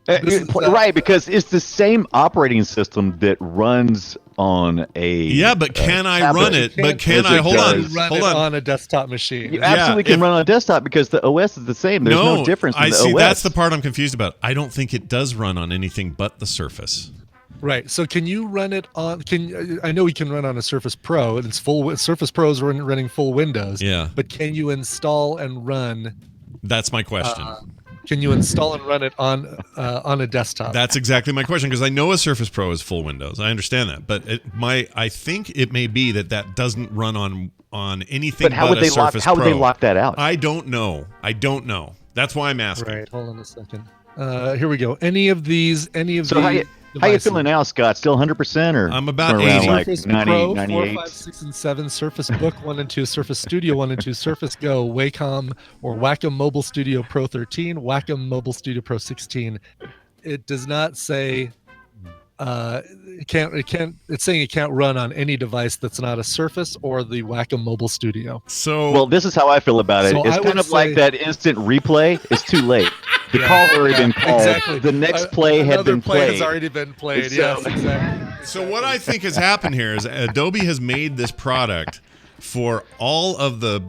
Right, because it's the same operating system that runs on a Yeah, but can I tablet. run it? But can I? Hold on. Run Hold it on. on a desktop machine. You absolutely can run on a desktop because the OS is the same. There's no difference in I the see. OS. That's the part I'm confused about. I don't think it does run on anything but the Surface. Right. So can you run it on? I know we can run on a Surface Pro, and it's full. Surface Pro is running full Windows. Yeah. But can you install and run? That's my question. Can you install and run it on a desktop? That's exactly my question, because I know a Surface Pro is full Windows. I understand that, but I think it may be that doesn't run on anything But how would a they Surface how Pro. would they lock that out? I don't know. That's why I'm asking. Right. Hold on a second. Here we go. Any of these? So how you feeling now, Scott? Still 100% or I'm about around 80. like Surface 90, Pro 98? 4, 5, 6, and 7, Surface Book 1 and 2, Surface Studio 1 and 2, Surface Go, Wacom or Wacom Mobile Studio Pro 13, Wacom Mobile Studio Pro 16. It does not say it's saying it can't run on any device that's not a Surface or the Wacom Mobile Studio. So Well, this is how I feel about it. So It's I kind would of like say- that instant replay. It's too late. The call had already been called. Exactly. The next play had Another been play played. has already been played. So- Yes, exactly. So what I think has happened here is Adobe has made this product for all of the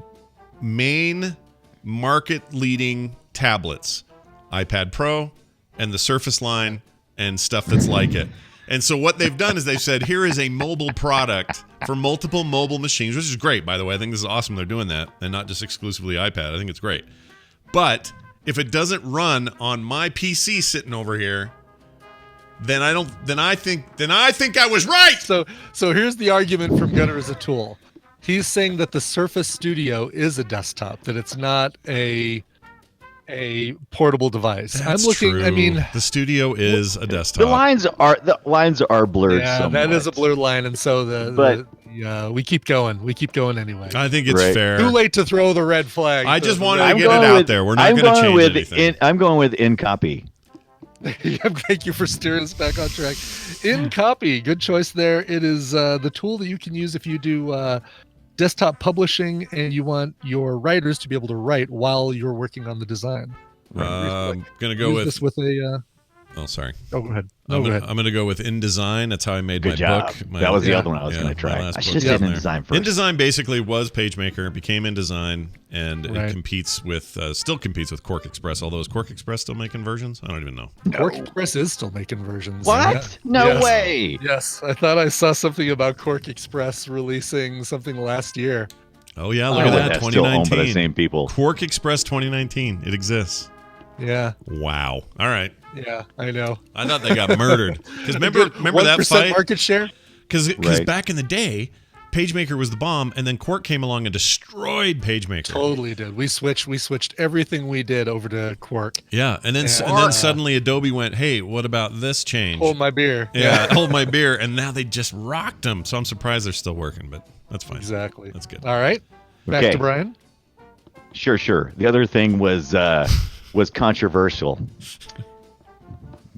main market-leading tablets, iPad Pro and the Surface line and stuff that's like it. And so what they've done is they've said, here is a mobile product for multiple mobile machines, which is great, by the way. I think this is awesome they're doing that and not just exclusively iPad. I think it's great. But if it doesn't run on my PC sitting over here, then I think I was right. So here's the argument from Gunnar as a tool. He's saying that the Surface Studio is a desktop, that it's not a portable device. That's I'm looking. true. I mean, the Studio is a desktop. The lines are blurred. yeah, somewhat. that is a blurred line, and so we keep going. We keep going anyway. I think it's Right. fair. Too late to throw the red flag. I just wanted to I'm get it going out with- there. We're not I'm going to going change with anything. I'm going with in copy. Thank you for steering us back on track. In copy, good choice there. It is the tool that you can use if you do desktop publishing and you want your writers to be able to write while you're working on the design. Gonna go Use with. this with a. Oh, sorry. Oh, go ahead. I'm Go gonna, ahead. I'm gonna go with InDesign. That's how I made Good my job. book. That was the yeah, other one I was going to my try. last I book should was have in said there. InDesign first. InDesign basically was PageMaker, became InDesign, and Right. it competes with, still competes with Quark Express. Although is Quark Express still making versions? I don't even know. Quark Express is still making versions. What? Yeah. No Yes. way. Yes, I thought I saw something about Quark Express releasing something last year. Oh yeah, look Oh, at that. that's still owned by the 2019. same people. Quark Express 2019. It exists. Yeah, Wow. All right. yeah, I know. I thought they got murdered. Because remember that 1% fight? market share. Because Right. back in the day, PageMaker was the bomb, and then Quark came along and destroyed PageMaker. Totally did. We switched everything we did over to Quark. Yeah, and then suddenly Adobe went, "Hey, what about this change?" Hold my beer. yeah, hold my beer, and now they just rocked them. So I'm surprised they're still working, but that's fine. Exactly. That's good. All right. Back Okay. to Brian. Sure. The other thing was controversial.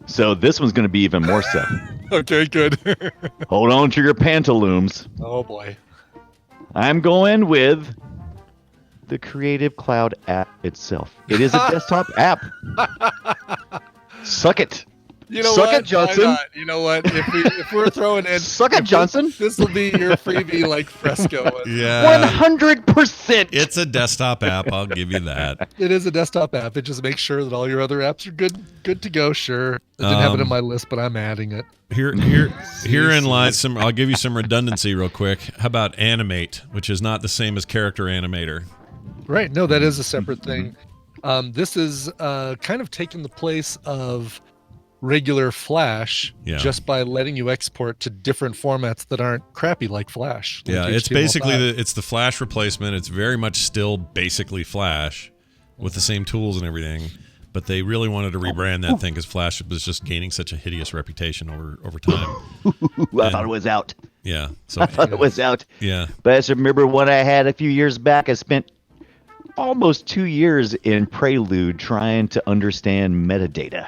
So this one's going to be even more so. Okay, good. Hold on to your pantaloons. Oh boy. I'm going with the Creative Cloud app itself. It is a desktop app. Suck it. You know Suck what? it, Johnson. Why not? You know what? If we're throwing in, Suck it, Johnson. This will be your freebie, like Fresco. Yeah, 100%. it's a desktop app. I'll give you that. It is a desktop app. It just makes sure that all your other apps are good to go. Sure, I didn't have it on my list, but I'm adding it. Herein lies some. I'll give you some redundancy real quick. How about Animate, which is not the same as Character Animator? Right. No, that is a separate thing. This is kind of taking the place of regular Flash Yeah. just by letting you export to different formats that aren't crappy like Flash. like Yeah, it's HTML5. basically it's the Flash replacement. It's very much still basically Flash with the same tools and everything. But they really wanted to rebrand that thing because Flash was just gaining such a hideous reputation over time. I thought it was out. Yeah. So I thought it was out. yeah. But I just remember one I had a few years back. I spent almost 2 years in Prelude trying to understand metadata.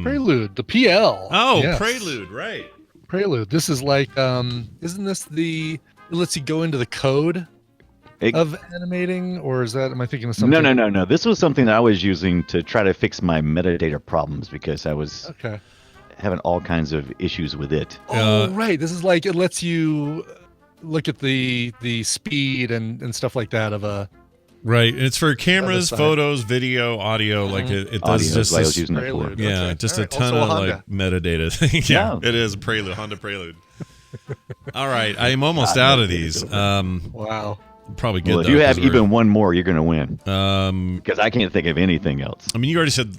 Prelude, the PL. Oh, Yes. Prelude, right? Prelude. This is like, isn't this it lets you go into the code It- of animating, or is that, am I thinking of something? No. This was something that I was using to try to fix my metadata problems because I was Okay. having all kinds of issues with it. Oh, right. This is like, it lets you look at the speed and stuff like that of a. Right. It's for cameras, side. photos, video, audio. Like it does Audio just is what I was this, using it for. Prelude. yeah, That's right. just All a right. ton Also a of like metadata thing. Yeah, Yeah. it is a Prelude, Honda Prelude. All right, I am almost out of these. Wow. Probably good. Well, if though, you have 'cause we're- even one more, you're going to win um, because I can't think of anything else. I mean, you already said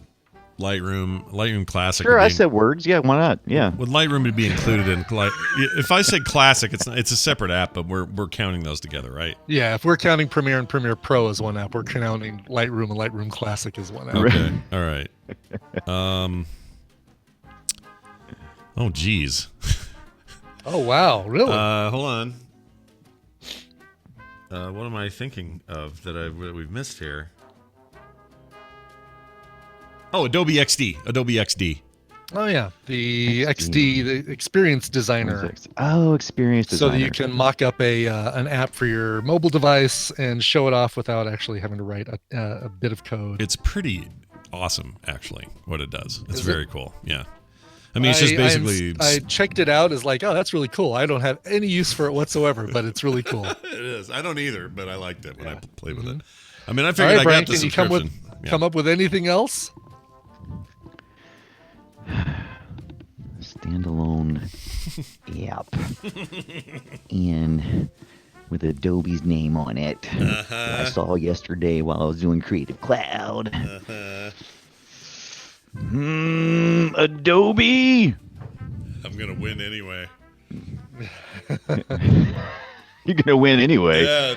Lightroom Classic. Sure, would I be- said words. Yeah, why not? Yeah. Would Lightroom to be included in like if I say Classic, it's a separate app, but we're counting those together, right? Yeah, if we're counting Premiere and Premiere Pro as one app, we're counting Lightroom and Lightroom Classic as one app. Okay, all right. Oh, geez. Oh, wow. Really? Hold on. What am I thinking of that we've missed here? Oh, Adobe XD. Oh, yeah. The XD, the Experience Designer. Oh, experience So designer. that you can mock up an app for your mobile device and show it off without actually having to write a bit of code. It's pretty awesome, actually, what it does. It's very cool. Yeah. I mean, it's just basically... I checked it out as like, oh, that's really cool. I don't have any use for it whatsoever, but it's really cool. It is. I don't either, but I liked it when I played with it. I mean, I figured I Brian, got the can you subscription. come up with anything else? Standalone app. And with Adobe's name on it. That I saw yesterday while I was doing Creative Cloud. Adobe. I'm gonna win anyway. You're gonna win anyway. Yeah.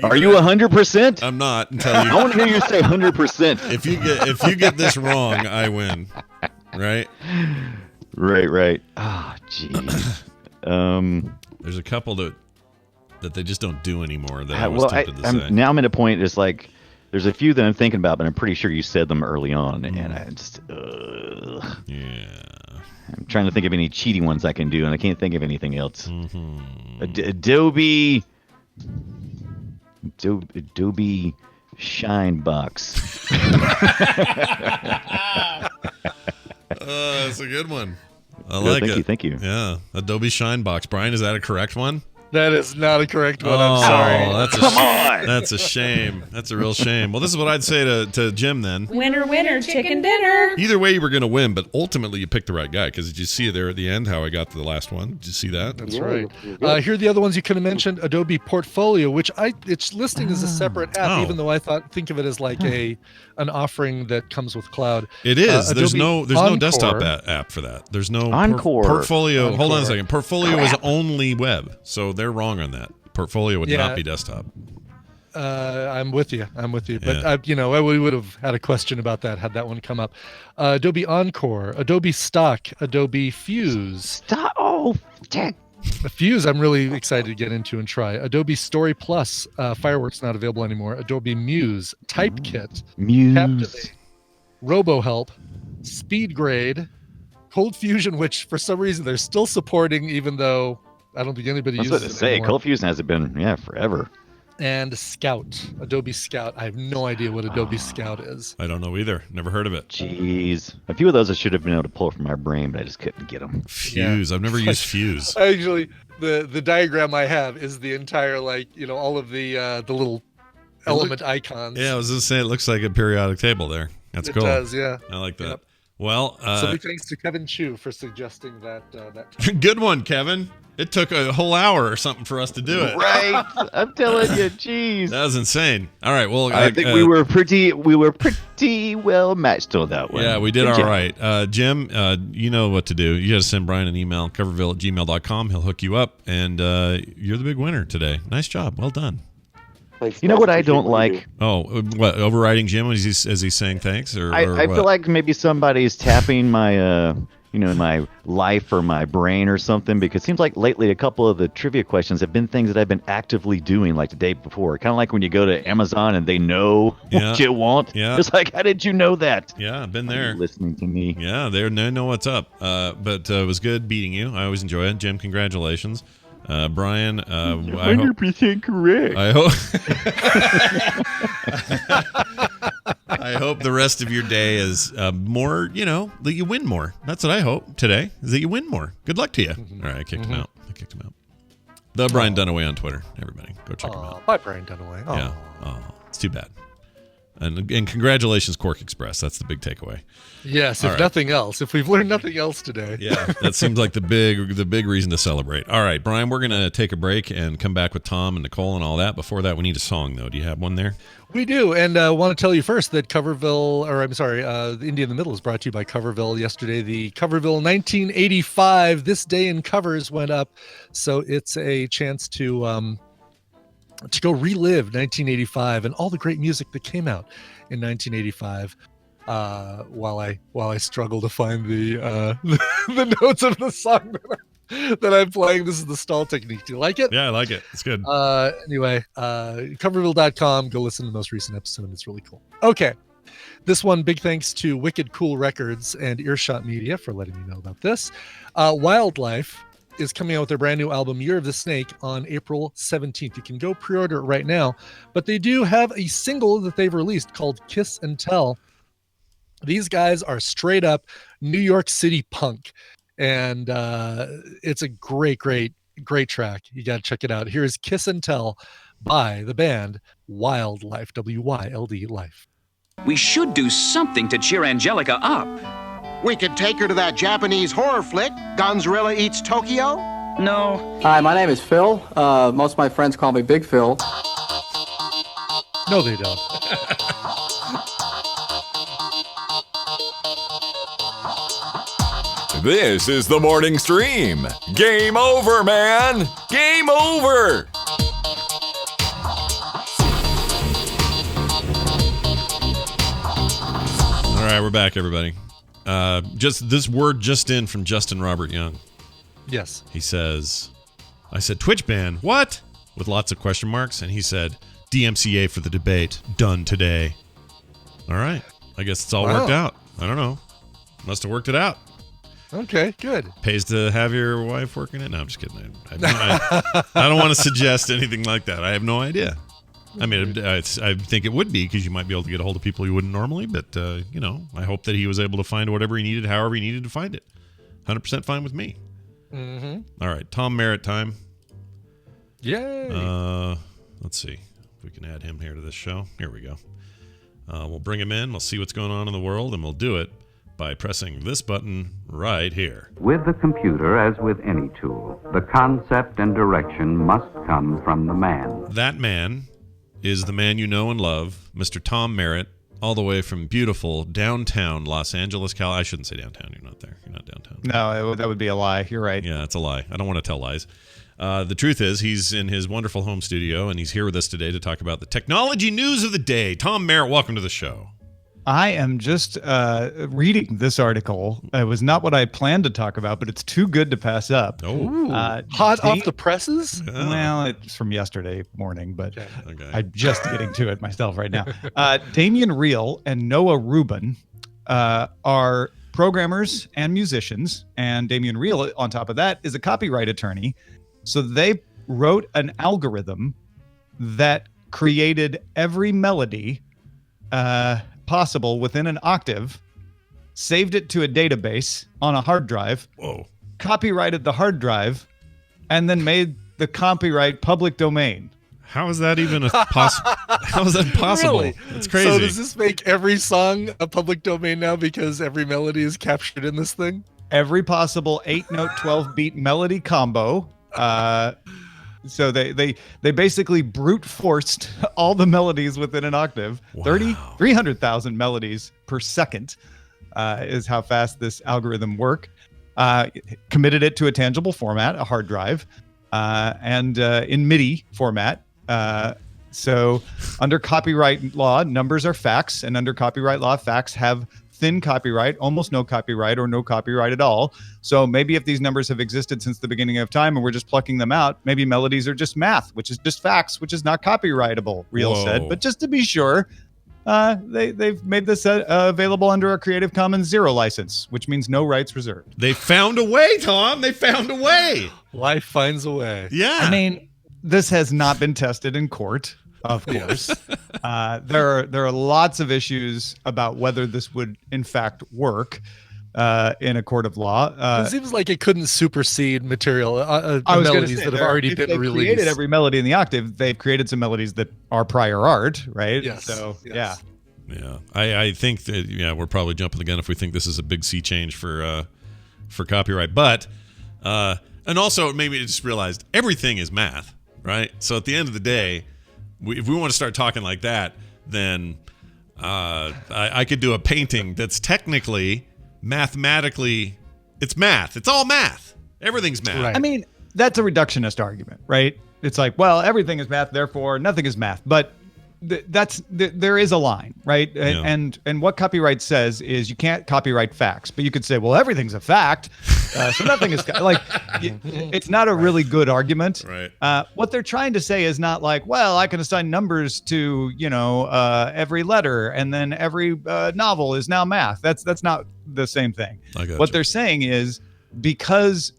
Are you 100%? I'm not until you. I want to hear you say 100%. If you get this wrong, I win. Right. Right. Ah, jeez. There's a couple that they just don't do anymore that I was tempted to say. Now I'm at a point. It's like there's a few that I'm thinking about, but I'm pretty sure you said them early on, and I just. Yeah. I'm trying to think of any cheating ones I can do, and I can't think of anything else. Adobe Shine Box. That's a good one. I like it. Thank you. Yeah, Adobe Shine Box. Brian, is that a correct one? That is not a correct one. I'm sorry. Come on. That's a shame. That's a real shame. Well, this is what I'd say to Jim then. Winner, chicken dinner. Either way, you were going to win, but ultimately you picked the right guy because did you see there at the end how I got to the last one? Did you see that? That's right. Here are the other ones you could have mentioned. Adobe Portfolio, which it's listing as a separate app, even though I think of it as like an offering that comes with cloud. It is. There's no Encore. desktop app for that. There's no Encore. Portfolio. Encore. Hold on a second. Portfolio is only web, so they're wrong on that. Portfolio would not be desktop. I'm with you. Yeah. But we would have had a question about that had that one come up. Adobe Encore, Adobe Stock, Adobe Fuse. Fuse, I'm really excited to get into and try. Adobe Story Plus, Fireworks not available anymore. Adobe Muse, Typekit, Captivate, RoboHelp, SpeedGrade, Cold Fusion, which for some reason they're still supporting, even though I don't think anybody uses it anymore. I was about to say, Cold Fusion hasn't been, forever. And Scout, Adobe Scout. I have no idea what Adobe Scout is. I don't know either. Never heard of it. Jeez. A few of those I should have been able to pull from my brain, but I just couldn't get them. Fuse. I've never used Fuse. Actually, the diagram I have is the entire, all of the little element icons. Yeah, I was going to say it looks like a periodic table there. That's cool. It does, yeah. I like that. Yep. Well, so big thanks to Kevin Chu for suggesting that. Good one, Kevin. It took a whole hour or something for us to do it. Right, I'm telling you, jeez. That was insane. All right, well, I think we were pretty well matched on that one. Yeah, we did all right. Jim, you know what to do. You got to send Brian an email, coverville@gmail.com. He'll hook you up, and you're the big winner today. Nice job. Well done. Thanks, you know what I don't like? Oh, what, overriding Jim as he's saying thanks? I feel like maybe somebody's tapping my my life or my brain or something, because it seems like lately a couple of the trivia questions have been things that I've been actively doing like the day before. Kind of like when you go to Amazon and they know what you want. Yeah. It's like, how did you know that? Yeah, I've been there. Listening to me. Yeah, they know what's up. But it was good beating you. I always enjoy it. Jim, congratulations. Brian, 100% correct. I hope the rest of your day is more, that you win more. That's what I hope today, is that you win more. Good luck to you. All right, I kicked him out. The Brian Dunaway on Twitter. Everybody, go check him out. Bye, Brian Dunaway. Yeah. Oh, it's too bad. And congratulations, Quark Express. That's the big takeaway. Yes, if nothing else. If we've learned nothing else today. Yeah, that seems like the big reason to celebrate. All right, Brian, we're going to take a break and come back with Tom and Nicole and all that. Before that, we need a song, though. Do you have one there? We do, and I want to tell you first that India in the Middle is brought to you by Coverville. Yesterday, the Coverville 1985 This Day in Covers went up, so it's a chance to go relive 1985 and all the great music that came out in 1985. While I struggle to find the the notes of the song that I'm playing. This is the stall technique. Do you like it? Yeah, I like it. It's good. Anyway, coverville.com. Go listen to the most recent episode. It's really cool. Okay. This one, big thanks to Wicked Cool Records and Earshot Media for letting me know about this. Wildlife is coming out with their brand new album, Year of the Snake, on April 17th. You can go pre-order it right now, but they do have a single that they've released called Kiss and Tell. These guys are straight up New York City punk. And it's a great track. You got to check it out. Here's Kiss and Tell by the band Wildlife, W-Y-L-D Life. We should do something to cheer Angelica up. We could take her to that Japanese horror flick, Gonzarilla Eats Tokyo. No. Hi, my name is Phil. Most of my friends call me Big Phil. No, they don't. This is the morning stream. Game over, man. Game over. All right, we're back, everybody. Just this word just in from Justin Robert Young. Yes. He says, I said, Twitch ban, what? With lots of question marks. And he said, DMCA for the debate, done today. All right. I guess it's all worked out. I don't know. Must have worked it out. Okay, good. Pays to have your wife working it? No, I'm just kidding. I don't want to suggest anything like that. I have no idea. I mean, I think it would be because you might be able to get a hold of people you wouldn't normally. But, I hope that he was able to find whatever he needed, however he needed to find it. 100% fine with me. Mm-hmm. All right, Tom Merritt time. Yay. Let's see if we can add him here to this show. Here we go. We'll bring him in. We'll see what's going on in the world, and we'll do it by pressing this button right here. With the computer, as with any tool, the concept and direction must come from the man. That man is the man you know and love, Mr. Tom Merritt, all the way from beautiful downtown Los Angeles, I shouldn't say downtown. You're not there. You're not downtown. No, that would be a lie. You're right. Yeah, it's a lie. I don't want to tell lies. The truth is, he's in his wonderful home studio, and he's here with us today to talk about the technology news of the day. Tom Merritt, welcome to the show. I am just reading this article. It was not what I planned to talk about, but it's too good to pass up. Hot off the presses? Well, it's from yesterday morning, but okay. I'm just getting to it myself right now. Damian Reel and Noah Rubin are programmers and musicians, and Damian Reel, on top of that, is a copyright attorney. So they wrote an algorithm that created every melody possible within an octave, saved it to a database on a hard drive, copyrighted the hard drive, and then made the copyright public domain. How is that even possible? How is that possible? Really? It's crazy. So does this make every song a public domain now because every melody is captured in this thing? Every possible 8-note, 12-beat melody combo. So they basically brute forced all the melodies within an octave. Wow. 300,000 melodies per second is how fast this algorithm works. Committed it to a tangible format, a hard drive, and in MIDI format. So under copyright law, numbers are facts, and under copyright law, facts have thin copyright, almost no copyright, or no copyright at all. So maybe if these numbers have existed since the beginning of time and we're just plucking them out, maybe melodies are just math, which is just facts, which is not copyrightable, Reel said. But just to be sure, they've made this available under a Creative Commons 0 license, which means no rights reserved. They found a way, Tom. They found a way. Life finds a way. Yeah. I mean, this has not been tested in court. Of course. There are lots of issues about whether this would in fact work in a court of law. It seems like it couldn't supersede material melodies that have already been released. They've created every melody in the octave. They've created some melodies that are prior art, right? Yes. So yes. Yeah. I think that we're probably jumping the gun if we think this is a big sea change for copyright. But and also maybe I just realized everything is math, right? So at the end of the day, if we want to start talking like that, then I could do a painting that's technically, mathematically, it's math. It's all math. Everything's math. Right. I mean, that's a reductionist argument, right? It's like, well, everything is math, therefore nothing is math. But there is a line, right? Yeah. And what copyright says is you can't copyright facts, but you could say, well, everything's a fact, so nothing is like. It's not a really good argument. Right. What they're trying to say is not like, well, I can assign numbers to every letter, and then every novel is now math. That's not the same thing. What they're saying is because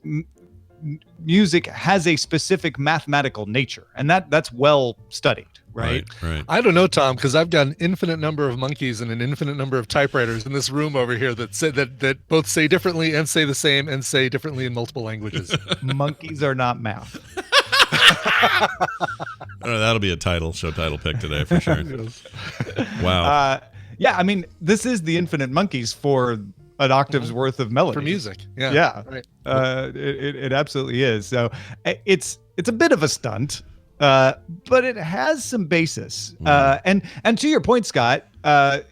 music has a specific mathematical nature, and that's well studied. right? Right. I don't know, Tom, because I've got an infinite number of monkeys and an infinite number of typewriters in this room over here that say that both say differently and say the same and say differently in multiple languages. Monkeys are not math. That'll be a show title pick today for sure. Wow. Yeah, I mean, this is the infinite monkeys for an octave's worth of melody For music. Yeah. Yeah. Right. It absolutely is. So it's a bit of a stunt, but it has some basis. And to your point, Scott, a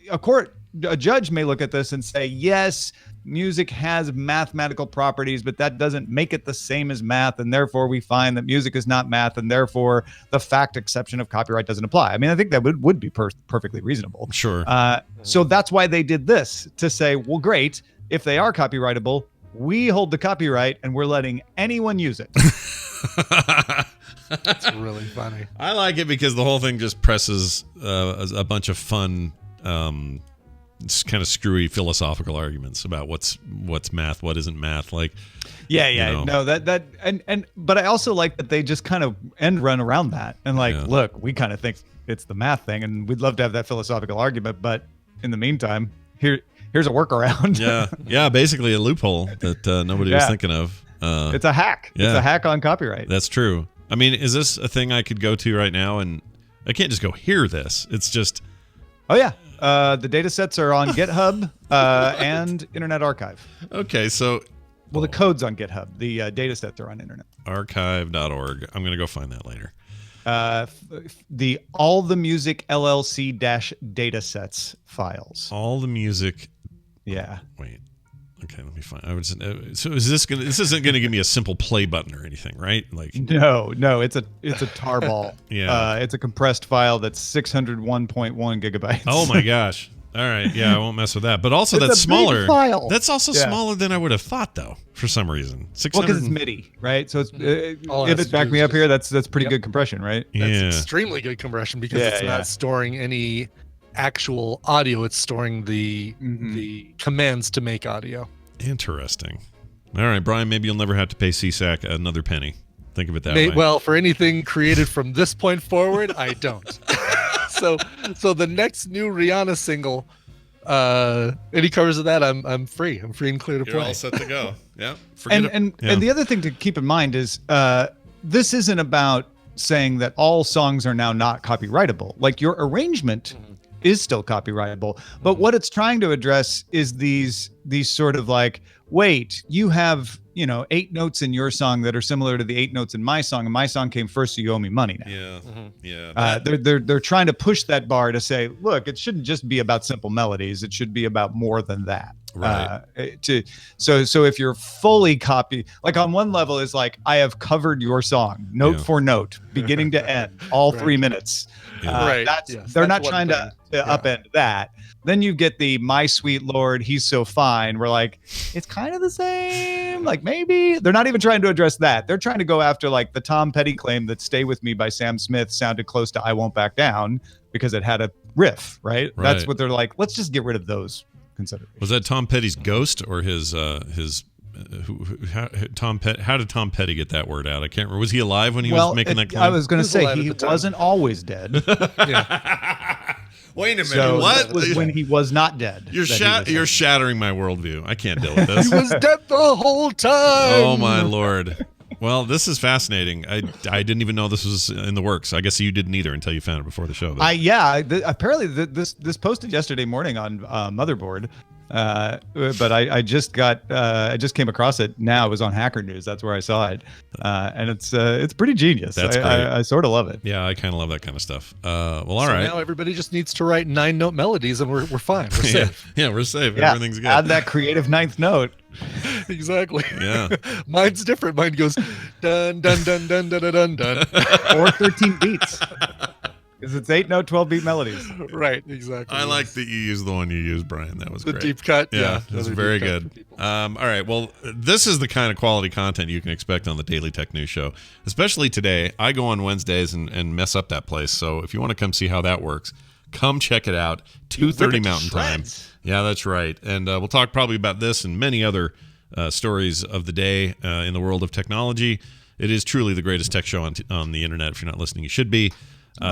judge may look at this and say, yes, music has mathematical properties, but that doesn't make it the same as math, and therefore we find that music is not math, and therefore the fact exception of copyright doesn't apply. I mean, I think that would be perfectly reasonable. Sure. So that's why they did this, to say, well, great, if they are copyrightable, we hold the copyright and we're letting anyone use it. That's really funny. I like it because the whole thing just presses a bunch of fun kind of screwy philosophical arguments about what's math, what isn't math. Like, no, but I also like that they just kind of end run around that and look, we kind of think it's the math thing, and we'd love to have that philosophical argument, but in the meantime, here's a workaround. yeah, basically a loophole that nobody was thinking of. It's a hack. Yeah. It's a hack on copyright. That's true. I mean, is this a thing I could go to right now and I can't just go hear this? It's just. Oh yeah. The data sets are on GitHub and Internet Archive. Okay, so. Well, the code's on GitHub. The data sets are on Internet. Archive.org. I'm going to go find that later. All the music LLC data sets files. All the music. Yeah. Wait. Okay, let me find. So is this gonna? This isn't going to give me a simple play button or anything, right? Like no, it's a tarball. Yeah, it's a compressed file that's 601.1 gigabytes. Oh my gosh! All right, yeah, I won't mess with that. But also, that's smaller. Big file. That's also smaller than I would have thought, though, for some reason. 600. Well, because it's MIDI, right? So it's if it's back me up here, that's pretty good compression, right? That's extremely good compression because it's not storing any actual audio. It's storing the commands to make audio. Interesting. All right, Brian, maybe you'll never have to pay CSAC another penny. Think of it that way. Well, for anything created from this point forward, I don't. So the next new Rihanna single, any covers of that, I'm free. I'm free and clear to play. You're all set to go. Yeah. And the other thing to keep in mind is this isn't about saying that all songs are now not copyrightable. Like your arrangement is still copyrightable, but what it's trying to address is these sort of like, wait, you have 8 notes in your song that are similar to the 8 notes in my song, and my song came first, so you owe me money now. They're trying to push that bar to say, look, it shouldn't just be about simple melodies, it should be about more than that. Right. So if you're fully like on one level is like, I have covered your song note for note, beginning to end, all 3 minutes. They're not trying to upend that. Then you get the My Sweet Lord, He's So Fine. We're like, it's kind of the same. Like maybe they're not even trying to address that. They're trying to go after like the Tom Petty claim that Stay With Me by Sam Smith sounded close to I Won't Back Down because it had a riff, right? That's what they're like. Let's just get rid of those considerations. Was that Tom Petty's ghost or his Tom Petty? How did Tom Petty get that word out? I can't remember. Was he alive when he was making that claim? I was going to say he wasn't always dead. Wait a minute. So what? That was when he was not dead. You're shattering my worldview. I can't deal with this. He was dead the whole time. Oh my Lord. Well, this is fascinating. I didn't even know this was in the works. I guess you didn't either until you found it before the show. Apparently this posted yesterday morning on Motherboard. But I just came across it now. It was on Hacker News. That's where I saw it, and it's pretty genius. That's great. I sort of love it. Yeah, I kind of love that kind of stuff. Well, all right. Now everybody just needs to write 9-note melodies, and we're fine. We're safe. Yeah, we're safe. Yeah, everything's good. Add that creative 9th note. Exactly. Yeah. Mine's different. Mine goes dun dun dun dun dun dun dun, or 13 beats. Because it's 8-note, 12-beat melodies. Right, exactly. I like that you used the one you used, Brian. That was the great. deep cut. Yeah, that's very good. All right, well, this is the kind of quality content you can expect on the Daily Tech News Show, especially today. I go on Wednesdays and mess up that place, so if you want to come see how that works, come check it out, 2:30 Mountain Time. Yeah, that's right. And we'll talk probably about this and many other stories of the day in the world of technology. It is truly the greatest tech show on the internet. If you're not listening, you should be.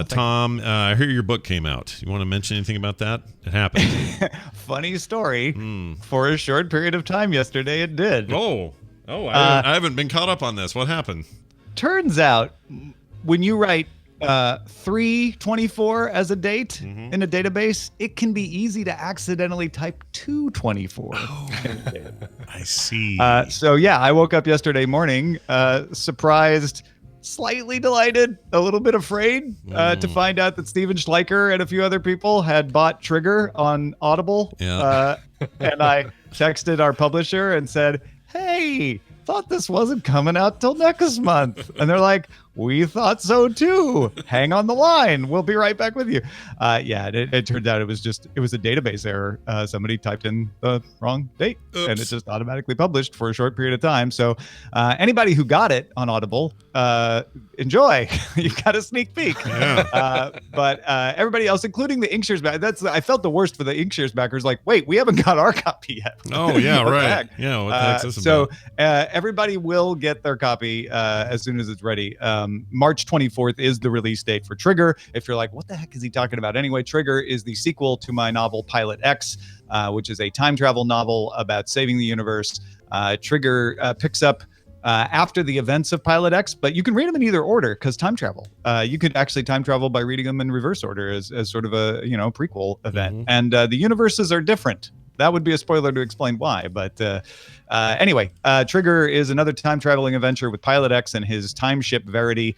Tom, I hear your book came out. You want to mention anything about that? It happened. Funny story. For a short period of time yesterday, it did. I haven't been caught up on this. What happened? Turns out, when you write 324 as a date in a database, it can be easy to accidentally type 224. I see. So yeah, I woke up yesterday morning, surprised, slightly delighted, a little bit afraid to find out that Steven Schleicher and a few other people had bought Trigger on Audible. Yeah. And I texted our publisher and said, "Hey, thought this wasn't coming out till next month." And they're like, "We thought so too. Hang on the line. We'll be right back with you." It turned out it was a database error. Somebody typed in the wrong date. Oops. And it just automatically published for a short period of time. So anybody who got it on Audible, enjoy. You got a sneak peek. Yeah. But everybody else, including the Inkshares back, I felt the worst for the Inkshares backers. Like, wait, we haven't got our copy yet. Oh yeah, What the right. heck? Yeah, what the heck's this So about? everybody will get their copy as soon as it's ready. March 24th is the release date for Trigger. If you're like, what the heck is he talking about anyway? Trigger is the sequel to my novel Pilot X, which is a time travel novel about saving the universe. Trigger picks up after the events of Pilot X, but you can read them in either order because time travel. You could actually time travel by reading them in reverse order as sort of a prequel event. And the universes are different. That would be a spoiler to explain why. But anyway, Trigger is another time traveling adventure with Pilot X and his time ship Verity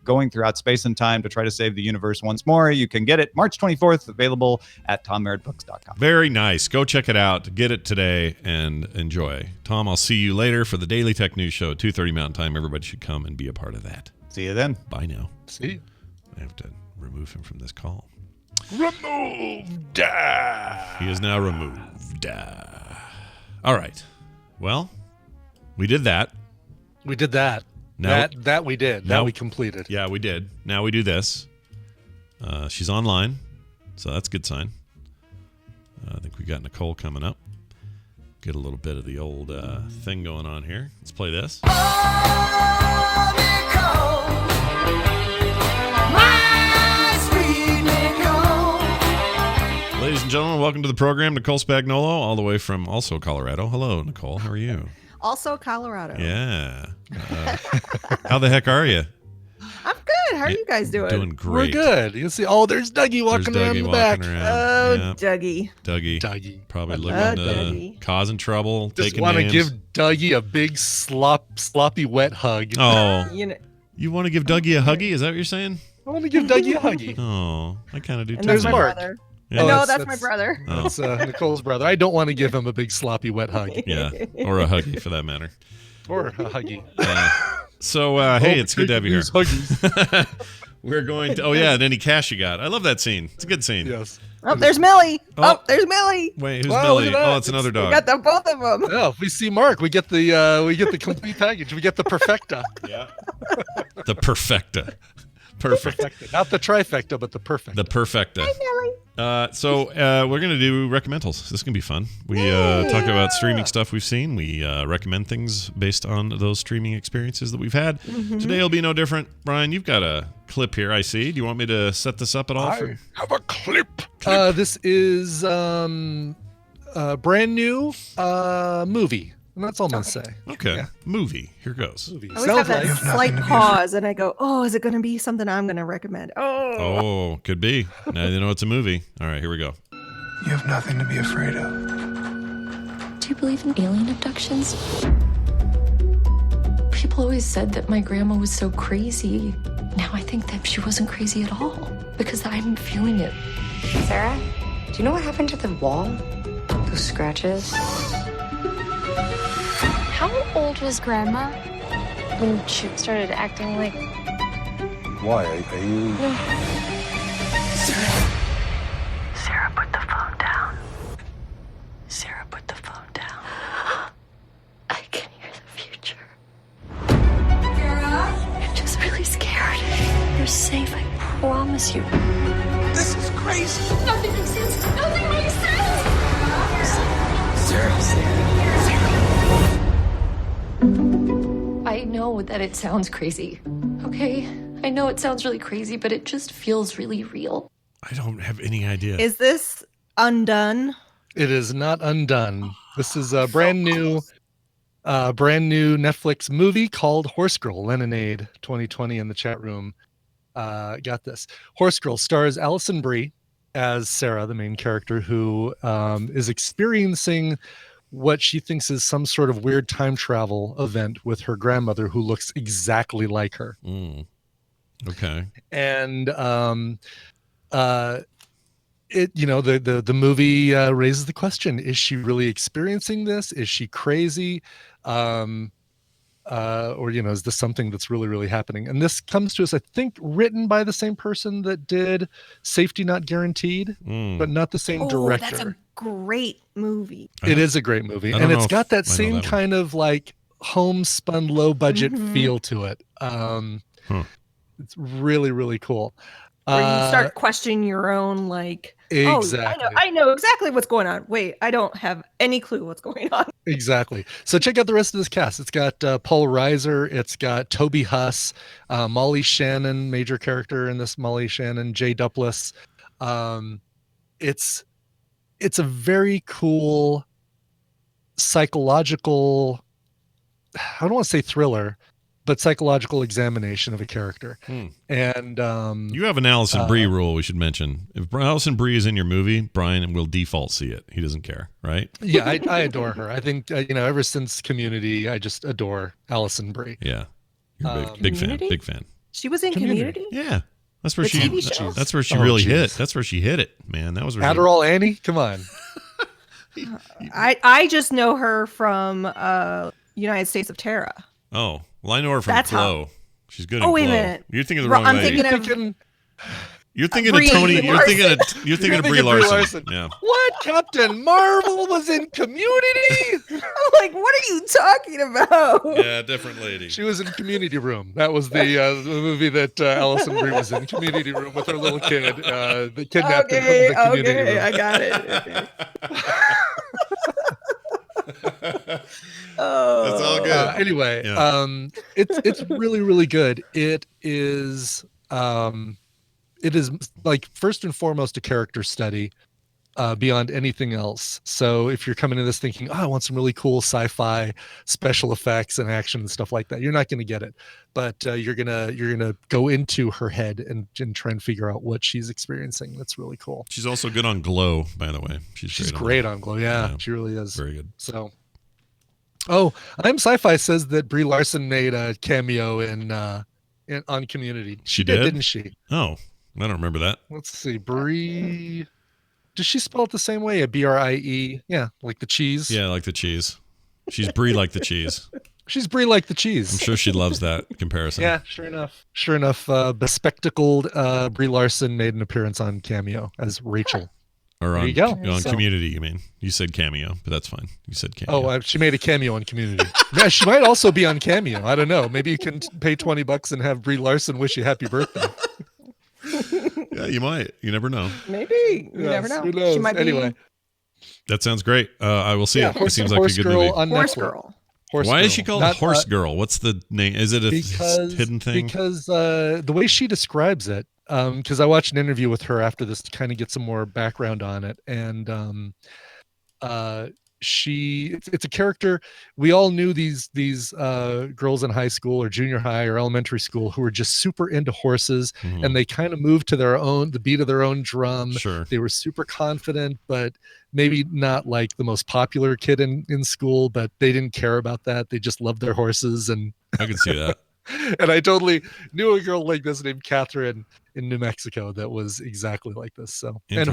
going throughout space and time to try to save the universe once more. You can get it March 24th, available at TomMerrittBooks.com. Very nice. Go check it out. Get it today and enjoy. Tom, I'll see you later for the Daily Tech News Show at 2:30 Mountain Time. Everybody should come and be a part of that. See you then. Bye now. See you. I have to remove him from this call. Removed. He is now removed. All right. Well, we did that. We did that. Now, That we did. That we completed. Yeah, we did. Now we do this. She's online, so that's a good sign. I think we got Nicole coming up. Get a little bit of the old thing going on here. Let's play this. Ladies and gentlemen, welcome to the program. Nicole Spagnolo, all the way from also Colorado. Hello, Nicole. How are you? Also Colorado. Yeah. How the heck are you? I'm good. How are you guys doing? Doing great. We're good. You see, there's Dougie walking around in the back. Oh, Dougie. Dougie. Probably looking causing trouble, Just taking want to names. give Dougie a big sloppy wet hug. Oh. You want to give Dougie a huggy? Is that what you're saying? I want to give Dougie a huggy. Oh, I kind of do And too. that's my Mark. brother. Yeah. No, that's my brother. Oh. That's Nicole's brother. I don't want to give him a big sloppy wet hug. Yeah, or a huggy for that matter. Or a huggy. So, hey, it's good to have you here. Huggies. We're going to. Oh yeah, and any cash you got? I love that scene. It's a good scene. Yes. Oh, there's Millie. Oh, there's Millie. Wait, who's Wow, Millie? look at that. Oh, it's another We dog. got both of them. Yeah, if we see Mark, we get the complete package. We get the perfecta. Yeah. The perfecta. Perfect. Perfecta. Not the trifecta, but the perfect. The perfecta. So we're gonna do recommendals. This is gonna be fun. We talk about streaming stuff we've seen. We recommend things based on those streaming experiences that we've had. Today will be no different. Brian, you've got a clip here. I see. Do you want me to set this up at all? I have a clip. This is a brand new movie. And that's all I'm gonna say. Okay. Yeah. Movie. Here goes. Movie. I always have that slight pause, and I go, "Oh, is it going to be something I'm going to recommend?" Oh, could be. Now you know it's a movie. All right, here we go. You have nothing to be afraid of. Do you believe in alien abductions? People always said that my grandma was so crazy. Now I think that she wasn't crazy at all because I'm feeling it. Sarah, do you know what happened to the wall? Those scratches? How old was Grandma when she started acting like... Why? Are you... Sarah, put the phone down. Sarah, put the phone down. I can hear the future. Sarah? I'm just really scared. You're safe, I promise you. This is crazy. Nothing makes sense. Nothing makes sense. Sarah. I know that it sounds crazy, okay? I know it sounds really crazy, but it just feels really real. I don't have any idea. Is this Undone? It is not Undone. This is a brand new Netflix movie called Horse Girl. Lemonade 2020 in the chat room. Got this. Horse Girl stars Allison Brie as Sarah, the main character, who is experiencing what she thinks is some sort of weird time travel event with her grandmother, who looks exactly like her. Okay. And the movie raises the question: is she really experiencing this? Is she crazy? Or is this something that's really, really happening? And this comes to us, I think, written by the same person that did Safety Not Guaranteed, but not the same director. That's a great movie. It is a great movie, and it's got that same kind of like homespun, low budget feel to it. It's really, really cool. Where you start questioning your own, like, exactly. Oh, I know exactly what's going on. Wait, I don't have any clue what's going on. Exactly. So check out the rest of this cast. It's got Paul Reiser. It's got Toby Huss, Molly Shannon, major character in this. Molly Shannon, Jay Duplass. It's a very cool psychological. I don't want to say thriller, but psychological examination of a character. And you have an Allison Brie rule we should mention. If Allison Brie is in your movie, Brian will default see it. He doesn't care, right? Yeah, I adore her. I think ever since Community, I just adore Allison Brie. Yeah, you're big fan. She was in Community. Yeah, that's where TV show? That's where she really hit. That's where she hit it, man. That was where Adderall Annie. Come on. I just know her from United States of Terra. Oh, well, I know her from That's Glow. She's good in Oh, wait a Glow. minute. You're thinking of the wrong lady. You're thinking of Brie Tony. You're thinking of You're Brie Larson. Yeah. What? Captain Marvel was in Community? I'm like, what are you talking about? Yeah, different lady. She was in Community Room. That was the movie that Allison Brie was in. Community Room with her little kid. The kidnapped her from the Community Room. I got it. Okay. That's all good. Anyway, it's really, really good. It is like first and foremost a character study beyond anything else. So if you're coming into this thinking, I want some really cool sci-fi special effects and action and stuff like that, you're not going to get it. But you're gonna go into her head and try and figure out what she's experiencing. That's really cool. She's also good on Glow, by the way. She's great on Glow. Yeah, she really is. Very good. So. Oh, I'm Sci-Fi says that Brie Larson made a cameo on Community. She did, didn't she? Oh, I don't remember that. Let's see, Brie. Does she spell it the same way? A B-R-I-E? Yeah, like the cheese. Yeah, like the cheese. She's Brie like the cheese. She's Brie like the cheese. I'm sure she loves that comparison. Yeah, sure enough. Bespectacled Brie Larson made an appearance on Cameo as Rachel. Or there you go. On Community, you mean? You said Cameo, but that's fine. You said Cameo. Oh, she made a cameo on Community. Yeah, she might also be on Cameo. I don't know. Maybe you can pay $20 and have Brie Larson wish you happy birthday. Yeah, you might. You never know. Maybe. You never know. Who knows? She might Anyway. That sounds great. I will see it. It seems like a good Girl movie. on Horse Netflix. Girl. Why is she called Horse Girl? What's the name? Is it a hidden thing? Because the way she describes it, because I watched an interview with her after this to kind of get some more background on it, and it's a character. We all knew these girls in high school or junior high or elementary school who were just super into horses, and they kind of moved to the beat of their own drum. Sure. They were super confident, but maybe not like the most popular kid in school, but they didn't care about that. They just loved their horses. And I can see that. And I totally knew a girl like this named Catherine in New Mexico that was exactly like this. So, and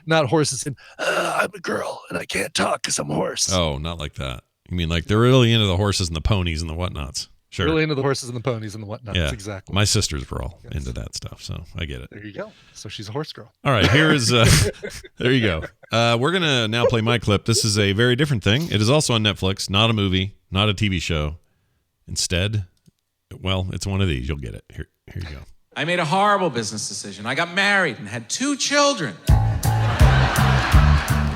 not horses. And I'm a girl and I can't talk because I'm a horse. Oh, not like that. You mean like they're really into the horses and the ponies and the whatnots? Sure. Really into the horses and the ponies and the whatnots. Yeah, exactly. My sisters were all into that stuff, so I get it. There you go. So she's a horse girl. All right, here is there you go. We're gonna now play my clip. This is a very different thing. It is also on Netflix, not a movie, not a TV show. Instead, well, it's one of these. You'll get it. Here you go. I made a horrible business decision. I got married and had 2 children.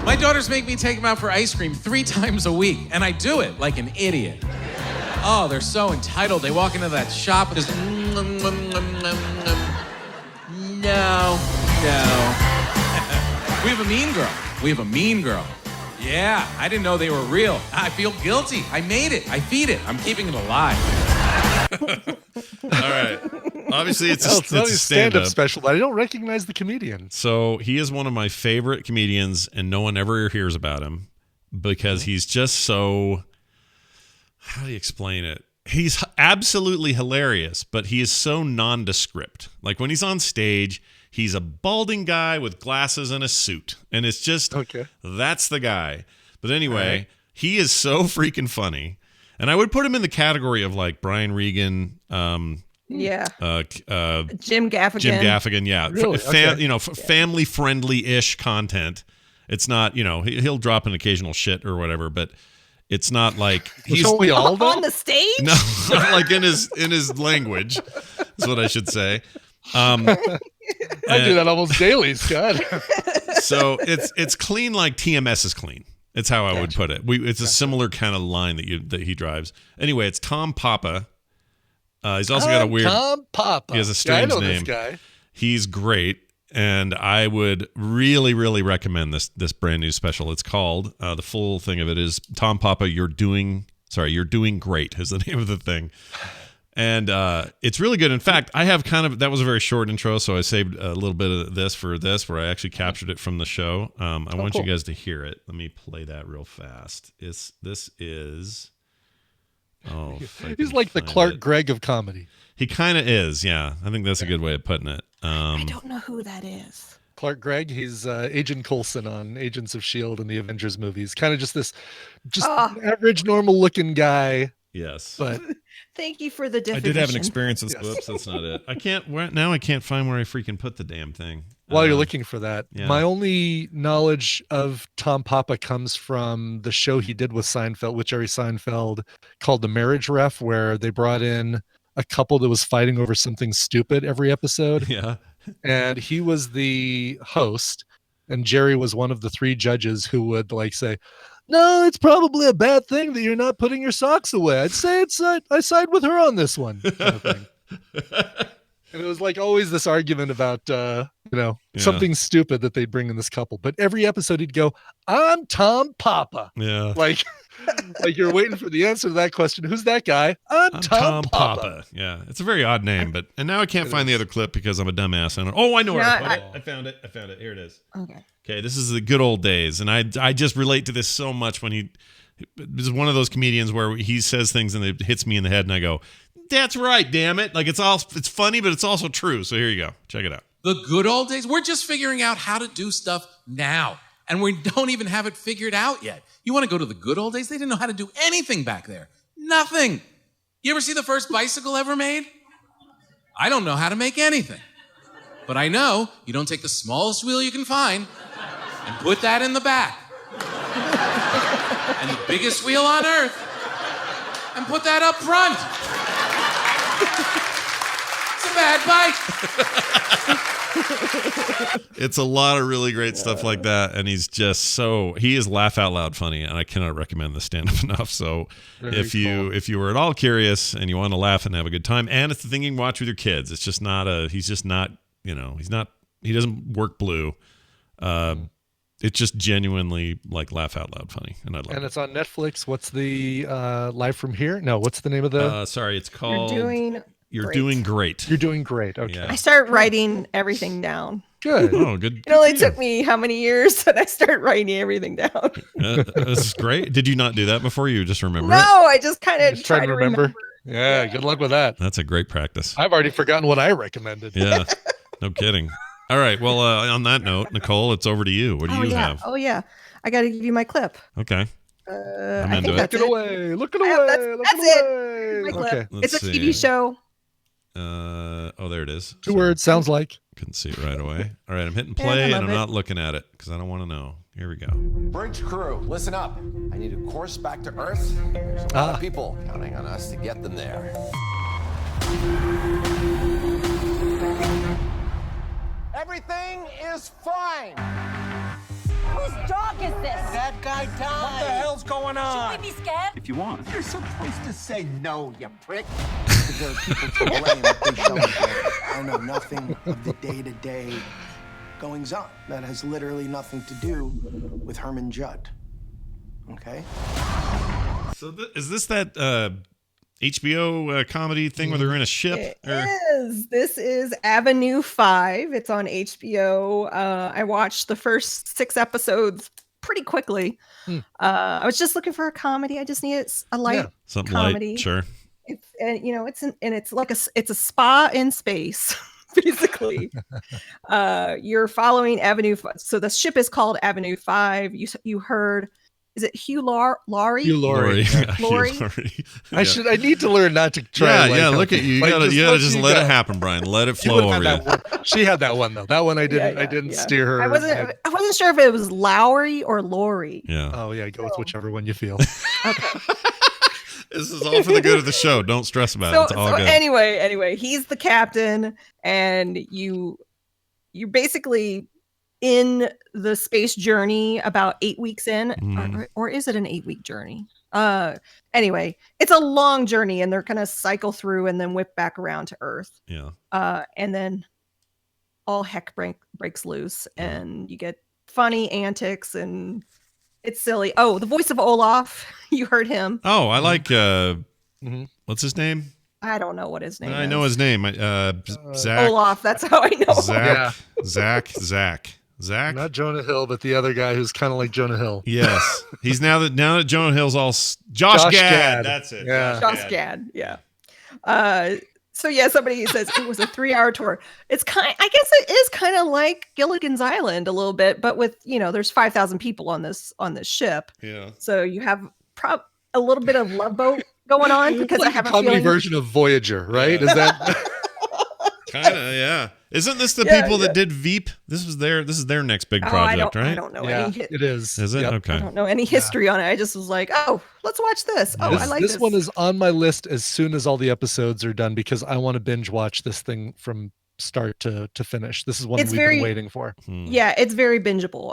My daughters make me take them out for ice cream 3 times a week, and I do it like an idiot. Oh, they're so entitled. They walk into that shop, just no. We have a mean girl. Yeah, I didn't know they were real. I feel guilty. I made it. I feed it. I'm keeping it alive. All right. Obviously, it's a stand-up stand-up special, but I don't recognize the comedian. So he is one of my favorite comedians, and no one ever hears about him because he's just so... How do you explain it? He's absolutely hilarious, but he is so nondescript. Like when he's on stage, he's a balding guy with glasses and a suit. And it's just, that's the guy. But anyway, he is so freaking funny. And I would put him in the category of like Brian Regan. Jim Gaffigan. Jim Gaffigan, yeah. Really? Family friendly-ish content. It's not, he'll drop an occasional shit or whatever, but it's not like he's on the stage. No, not like in his language. Is what I should say. I do that almost daily, Scott. So it's clean like TMS is clean. It's how I would put it. It's a similar kind of line that he drives. Anyway, it's Tom Papa. He's also got a weird Tom Papa. He has a strange I know name. This guy. He's great. And I would really, really recommend this brand new special. It's called, the full thing of it is Tom Papa, You're Doing Great is the name of the thing. And it's really good. In fact, I have that was a very short intro, so I saved a little bit of this for this, where I actually captured it from the show. I want you guys to hear it. Let me play that real fast. This is... Oh, he's like the Clark Gregg of comedy. He kind of is, yeah. I think that's a good way of putting it. I don't know who that is. Clark Gregg, he's Agent Coulson on Agents of S.H.I.E.L.D. and the Avengers movies. Kind of just average, normal-looking guy. Yes. But thank you for the definition. I did have an experience with Whoops, that's not it. I can't find where I freaking put the damn thing. While you're looking for that, yeah. My only knowledge of Tom Papa comes from the show he did with Seinfeld, with Jerry Seinfeld, called The Marriage Ref, where they brought in a couple that was fighting over something stupid every episode. Yeah. And he was the host, and Jerry was one of the three judges who would like say, "No, it's probably a bad thing that you're not putting your socks away. I'd say I side with her on this one." Kind of thing. And it was like always this argument about, something stupid that they'd bring in this couple. But every episode he'd go, "I'm Tom Papa." Yeah. Like you're waiting for the answer to that question. Who's that guy? I'm Tom Papa. Yeah. It's a very odd name, and now I can't find the other clip because I'm a dumbass. I know where I put it. I found it. Here it is. Okay. This is the good old days. And I just relate to this so much when this is one of those comedians where he says things and it hits me in the head and I go, "That's right, damn it." Like it's funny, but it's also true. So here you go. Check it out. The good old days. We're just figuring out how to do stuff now. And we don't even have it figured out yet. You want to go to the good old days? They didn't know how to do anything back there. Nothing. You ever see the first bicycle ever made? I don't know how to make anything. But I know you don't take the smallest wheel you can find and put that in the back. And the biggest wheel on earth and put that up front. It's a bad bike. It's a lot of really great stuff like that, and he is laugh out loud funny, and I cannot recommend the stand-up enough. So if you were at all curious and you want to laugh and have a good time, and it's the thing you can watch with your kids, it's just not he doesn't work blue. It's just genuinely like laugh out loud funny, and I love it. And it's on Netflix. What's the Live from Here? No, what's the name of the? Sorry, it's called You're Doing Great. You're Doing Great. Okay. Yeah. I start writing everything down. Good. Oh, good. It only took me how many years that I start writing everything down? This is great. Did you not do that before? You just remember No, it? I just kind of try to remember. Yeah, good luck with that. That's a great practice. I've already forgotten what I recommended. Yeah, no kidding. All right. Well, on that note, Nicole, it's over to you. What do you have? Oh, yeah. I got to give you my clip. Okay. I think Look that's it away. Look it away. That's it. My clip. Okay. It's a TV show. There it is. Two words. Sounds like. Couldn't see it right away. All right, I'm hitting play and I'm not looking at it because I don't want to know. Here we go. Bridge crew, listen up. I need a course back to Earth. There's a lot of people counting on us to get them there. Everything is fine. Whose dog is this? That guy died. What the hell's going on? Should we be scared? If you want. You're supposed to say no, you prick. Because there are people to blame if they show that I know nothing of the day-to-day goings-on. That has literally nothing to do with Herman Judd. Okay? So is this that HBO comedy thing where they're in a ship? It is. This is Avenue 5. It's on HBO. I watched the first 6 episodes pretty quickly. I was just looking for a comedy. I just needed a light Something comedy. light, sure. It's it's like it's a spa in space. Basically, you're following Avenue. So the ship is called Avenue 5. You heard? Is it Hugh Laurie? Hugh Laurie. Yeah, Laurie? Hugh Laurie. I need to learn not to try. Yeah, look at you. You gotta just let it happen, Brian. Let it flow over you. She had that one though. That one I didn't steer her. I wasn't sure if it was Lowry or Laurie. Yeah. Oh yeah, go with whichever one you feel. Okay. This is all for the good of the show. Don't stress about it. It's all good. Anyway, he's the captain, and you're basically in the space journey about 8 weeks in, or is it an 8-week journey? Anyway, it's a long journey, and they're gonna cycle through and then whip back around to Earth. Yeah. And then all heck breaks loose, and you get funny antics, and it's silly. Oh, the voice of Olaf, you heard him. Oh, I like what's his name? I don't know what his name is. I know his name. Zach. Olaf, that's how I know. Zach. Zach. Not Jonah Hill, but the other guy who's kind of like Jonah Hill. Yes. He's now that Jonah Hill's all Josh Gad. That's it. Yeah. Josh Gad. Yeah. So yeah, somebody says it was a 3-hour tour. I guess it is kind of like Gilligan's Island a little bit, but with, there's 5,000 people on this ship. Yeah. So you have a little bit of Love Boat going on, because like I have a comedy feeling version of Voyager, right? Is that kind of, yeah. Isn't this the people that did Veep? This is their next big project, right? I don't know any. It is. Is it? Yep. Okay. I don't know any history on it. I just was like, oh, let's watch this. Oh, I like this. This one is on my list as soon as all the episodes are done, because I want to binge watch this thing from start to finish. This is one we've been waiting for. Yeah, it's very bingeable.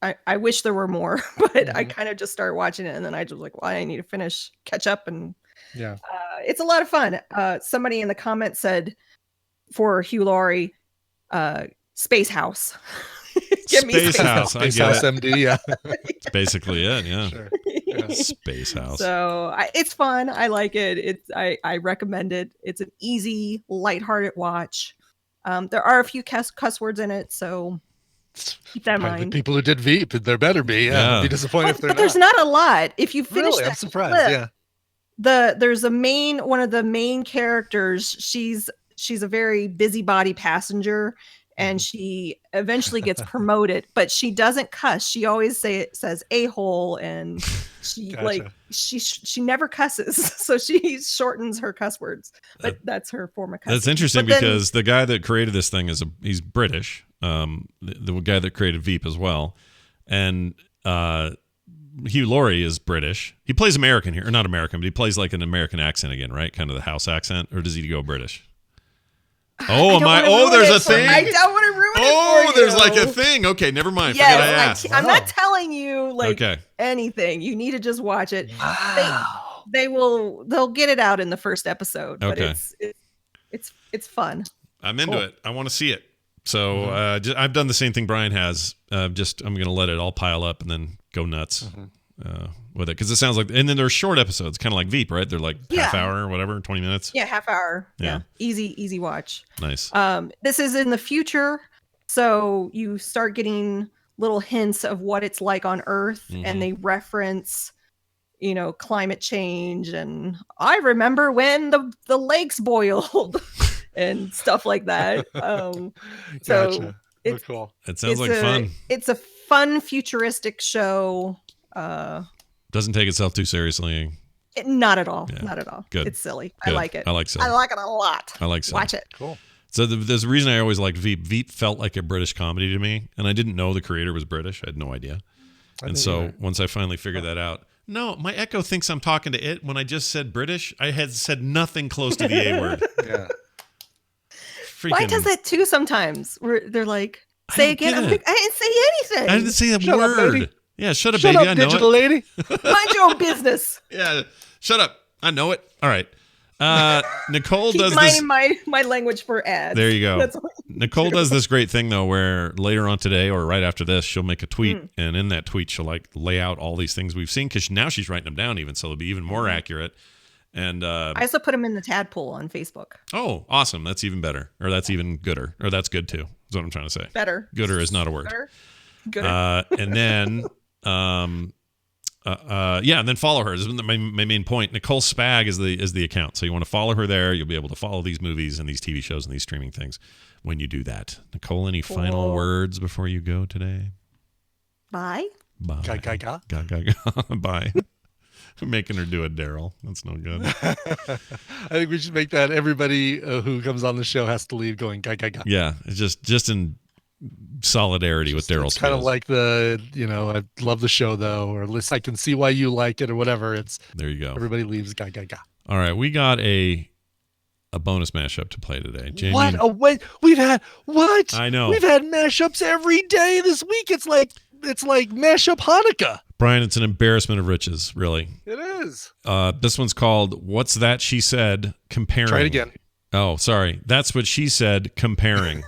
I wish there were more, but I kind of just started watching it, and then I just was like, well, I need to catch up, and yeah, it's a lot of fun. Somebody in the comments said, for Hugh Laurie, Space House. Space House. I Space get House it. MD. Yeah, It's basically it. Yeah. Sure. Space House. So it's fun. I like it. I recommend it. It's an easy, lighthearted watch. There are a few cuss words in it, so keep that in The mind. people who did Veep, there better be. Yeah. I'd be disappointed if they're But there's not a lot. If you finish Really? that I'm surprised. clip, Yeah. there's one of the main characters. She's a very busybody passenger, and she eventually gets promoted, but she doesn't cuss. She always says a-hole, and she Gotcha. she never cusses, so she shortens her cuss words. But that's her form of cussing. That's interesting But then- because the guy that created this thing he's British. The guy that created Veep as well, and Hugh Laurie is British. He plays American here, or not American, but he plays like an American accent again, right? Kind of the house accent, or does he go British? Oh, am I? Oh, there's a thing. I don't want to ruin it. Oh, for there's you. like a thing. Okay, never mind. Forget I asked. I'm not telling you Okay. anything. You need to just watch it. They'll get it out in the first episode, but Okay. it's fun. I'm into it. I want to see it. So I've done the same thing Brian has. I'm going to let it all pile up and then go nuts with it, because it sounds like. And then there's short episodes, kind of like Veep, right? They're like half hour or whatever, 20 minutes. Yeah, half hour. Yeah. Easy watch. Nice. This is in the future, so you start getting little hints of what it's like on Earth, and they reference, climate change, and I remember when the lakes boiled and stuff like that. So Gotcha. it's cool. It sounds like fun. It's a fun futuristic show. Doesn't take itself too seriously. Not at all. Yeah. Not at all. Good. It's silly. Good. I like it. I like silly. I like it a lot. I like silly. Watch it. Cool. So there's a reason I always liked Veep. Veep felt like a British comedy to me, and I didn't know the creator was British. I had no idea. And so once I finally figured that out, no, my Echo thinks I'm talking to it. When I just said British, I had said nothing close to the A word. Yeah. Mine does that too sometimes. Where they're like, Say again. I didn't say anything. I didn't say that Shut up, word. lady. Yeah, shut up, Shut baby. up, I know digital it. lady. Mind your own business. Yeah, shut up. I know it. All right. Nicole Keep does this. minding my language for ads. There you go. That's what Nicole does this great thing though, where later on today or right after this, she'll make a tweet, and in that tweet, she'll like lay out all these things we've seen because now she's writing them down, even so it'll be even more accurate. And I also put them in the tadpole on Facebook. oh, awesome! That's even better, or that's even gooder, or that's good too. Is what I'm trying to say. Better. Gooder is not a word. Better. Gooder. And then, and then follow her. This is my main point. Nicole Spag is the account, so you want to follow her there. You'll be able to follow these movies and these TV shows and these streaming things when you do that. Nicole, any final words before you go today? Bye. Bye. Ga. Bye. Making her do a Daryl. That's no good. I think we should make that everybody who comes on the show has to leave going ga. Yeah, it's just in solidarity with Daryl's. It's kind of like the, I love the show though, or at least I can see why you like it or whatever. It's there you go. Everybody leaves ga. All right, we got a bonus mashup to play today. Jamie, What? Oh wait, we've had what? I know. We've had mashups every day this week. It's like mashup Hanukkah. Brian, it's an embarrassment of riches, really. It is. This one's called "What's That She Said?" Comparing. Try it again. Oh, sorry. That's what she said. Comparing.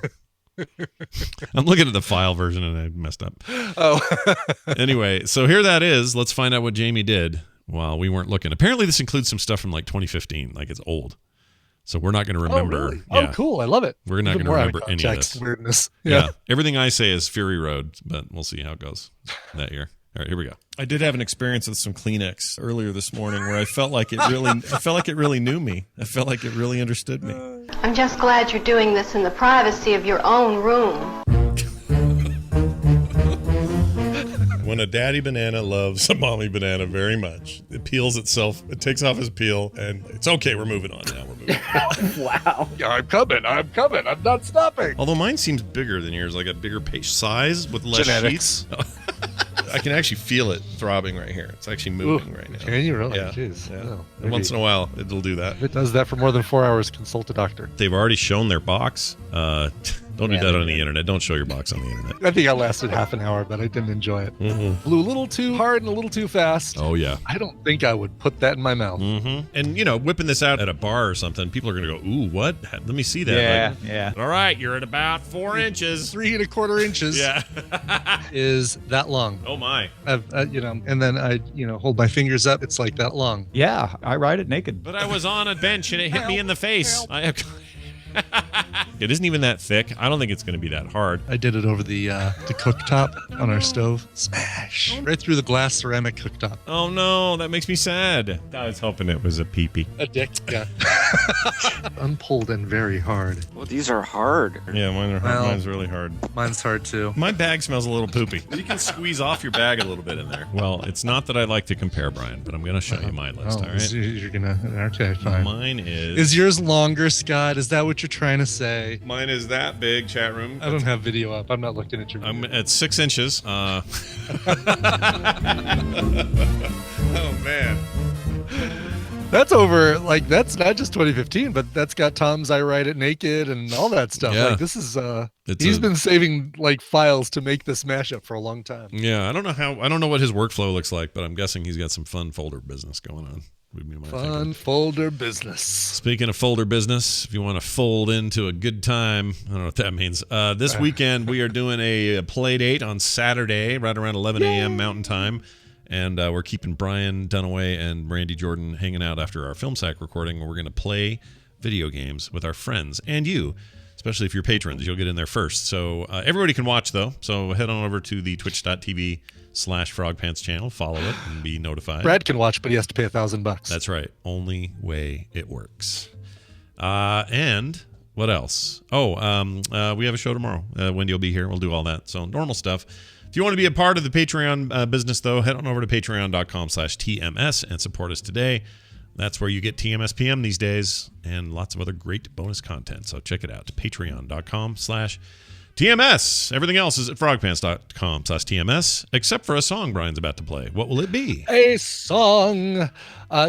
I'm looking at the file version and I messed up. Oh. Anyway, so here that is. Let's find out what Jamie did while we weren't looking. Apparently, this includes some stuff from like 2015. Like it's old. So we're not going to remember. Oh, really? Yeah. Oh, cool. I love it. We're not Even going to more out remember any of context this. Weirdness. Yeah. Everything I say is Fury Road, but we'll see how it goes that year. All right, here we go. I did have an experience with some Kleenex earlier this morning where I felt like it really knew me. I felt like it really understood me. I'm just glad you're doing this in the privacy of your own room. When a daddy banana loves a mommy banana very much, it peels itself, it takes off his peel, and it's okay, we're moving on now. We're moving on. Wow. I'm coming. I'm not stopping. Although mine seems bigger than yours, like a bigger page size with less Genetics. sheets. I can actually feel it throbbing right here. It's actually moving right now. Can you really? Yeah. Jeez. Yeah. Oh, And once in a while, it'll do that. If it does that for more than 4 hours, consult a doctor. They've already shown their box. Don't do that on the internet. Don't show your box on the internet. I think I lasted half an hour, but I didn't enjoy it. Mm-hmm. Blew a little too hard and a little too fast. Oh, yeah. I don't think I would put that in my mouth. Mm-hmm. And, whipping this out at a bar or something, people are going to go, ooh, what? Let me see that. Yeah. All right, you're at about 4 inches. 3 1/4 inches. Yeah. Is that long. Oh, my. And then I, hold my fingers up. It's like that long. Yeah, I ride it naked. But I was on a bench and it hit me in the face. It isn't even that thick. I don't think it's going to be that hard. I did it over the cooktop on our stove. Smash. Right through the glass ceramic cooktop. Oh, no. That makes me sad. I was hoping it was a pee-pee. A dick. Yeah. Unpulled and very hard. Well, these are hard. Yeah, mine are hard. Well, Mine's really hard. Mine's hard, too. My bag smells a little poopy. You can squeeze off your bag a little bit in there. Well, it's not that I like to compare, Brian, but I'm going to show you my list, all right? You're going to... Okay, fine. Mine is... Is yours longer, Scott? Is that what you're trying to say? Mine is that big, chat room. I don't have video up. I'm not looking at your video. I'm at 6 inches. Oh, man. That's over, that's not just 2015, but that's got Tom's I Write It Naked and all that stuff. Yeah. This is, he's been saving, files to make this mashup for a long time. Yeah, I don't know what his workflow looks like, but I'm guessing he's got some fun folder business going on. Fun folder business. Speaking of folder business, if you want to fold into a good time, I don't know what that means. This weekend, we are doing a play date on Saturday, right around 11 a.m. Mountain Time. And we're keeping Brian Dunaway and Randy Jordan hanging out after our Film Sack recording. We're going to play video games with our friends and you, especially if you're patrons. You'll get in there first. So everybody can watch, though. So head on over to the twitch.tv/frogpants channel. Follow it and be notified. Brad can watch, but he has to pay $1,000. That's right. Only way it works. And what else? We have a show tomorrow. Wendy will be here. We'll do all that. So normal stuff. If you want to be a part of the Patreon business, though, head on over to patreon.com/TMS and support us today. That's where you get TMS PM these days and lots of other great bonus content. So check it out. Patreon.com/TMS. TMS. Everything else is at frogpants.com/TMS, except for a song Brian's about to play. What will it be? A song.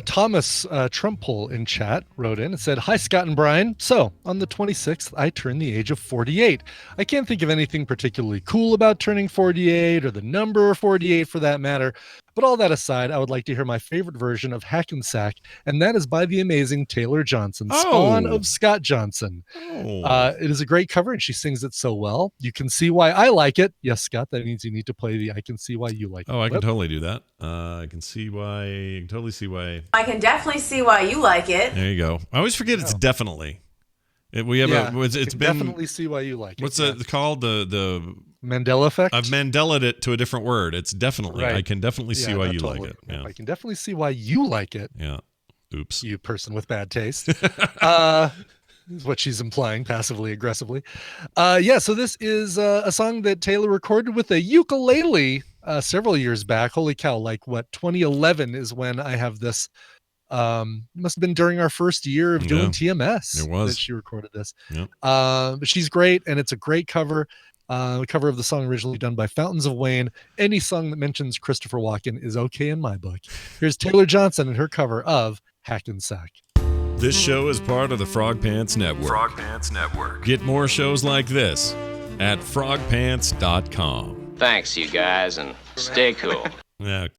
Thomas Trumpole in chat wrote in and said, "Hi, Scott and Brian. So, on the 26th, I turned the age of 48. I can't think of anything particularly cool about turning 48 or the number 48 for that matter. But all that aside, I would like to hear my favorite version of Hackensack, and that is by the amazing Taylor Johnson, spawn of Scott Johnson. It is a great cover, and she sings it so well. You can see why I like it. Yes, Scott, that means you need to play the I Can See Why You Like It. Oh, I can totally do that. I can totally see why. I can definitely see why you like it. There you go. I always forget it's definitely. It's been definitely see why you like it. What's it called? The Mandela effect? I've Mandela'd it to a different word. It's definitely. Right. I can definitely see why you like it. Yeah. I can definitely see why you like it. Yeah. Oops. You person with bad taste. Is what she's implying passively aggressively. So this is a song that Taylor recorded with a ukulele several years back. Holy cow, 2011 is when I have this. Must have been during our first year of doing TMS. It was that she recorded this. Yep. But she's great, and it's a great cover. The cover of the song originally done by Fountains of Wayne. Any song that mentions Christopher Walken is okay in my book. Here's Taylor Johnson and her cover of Hackensack. This show is part of the Frog Pants Network. Frog Pants Network. Get more shows like this at frogpants.com. Thanks, you guys, and stay cool. Yeah,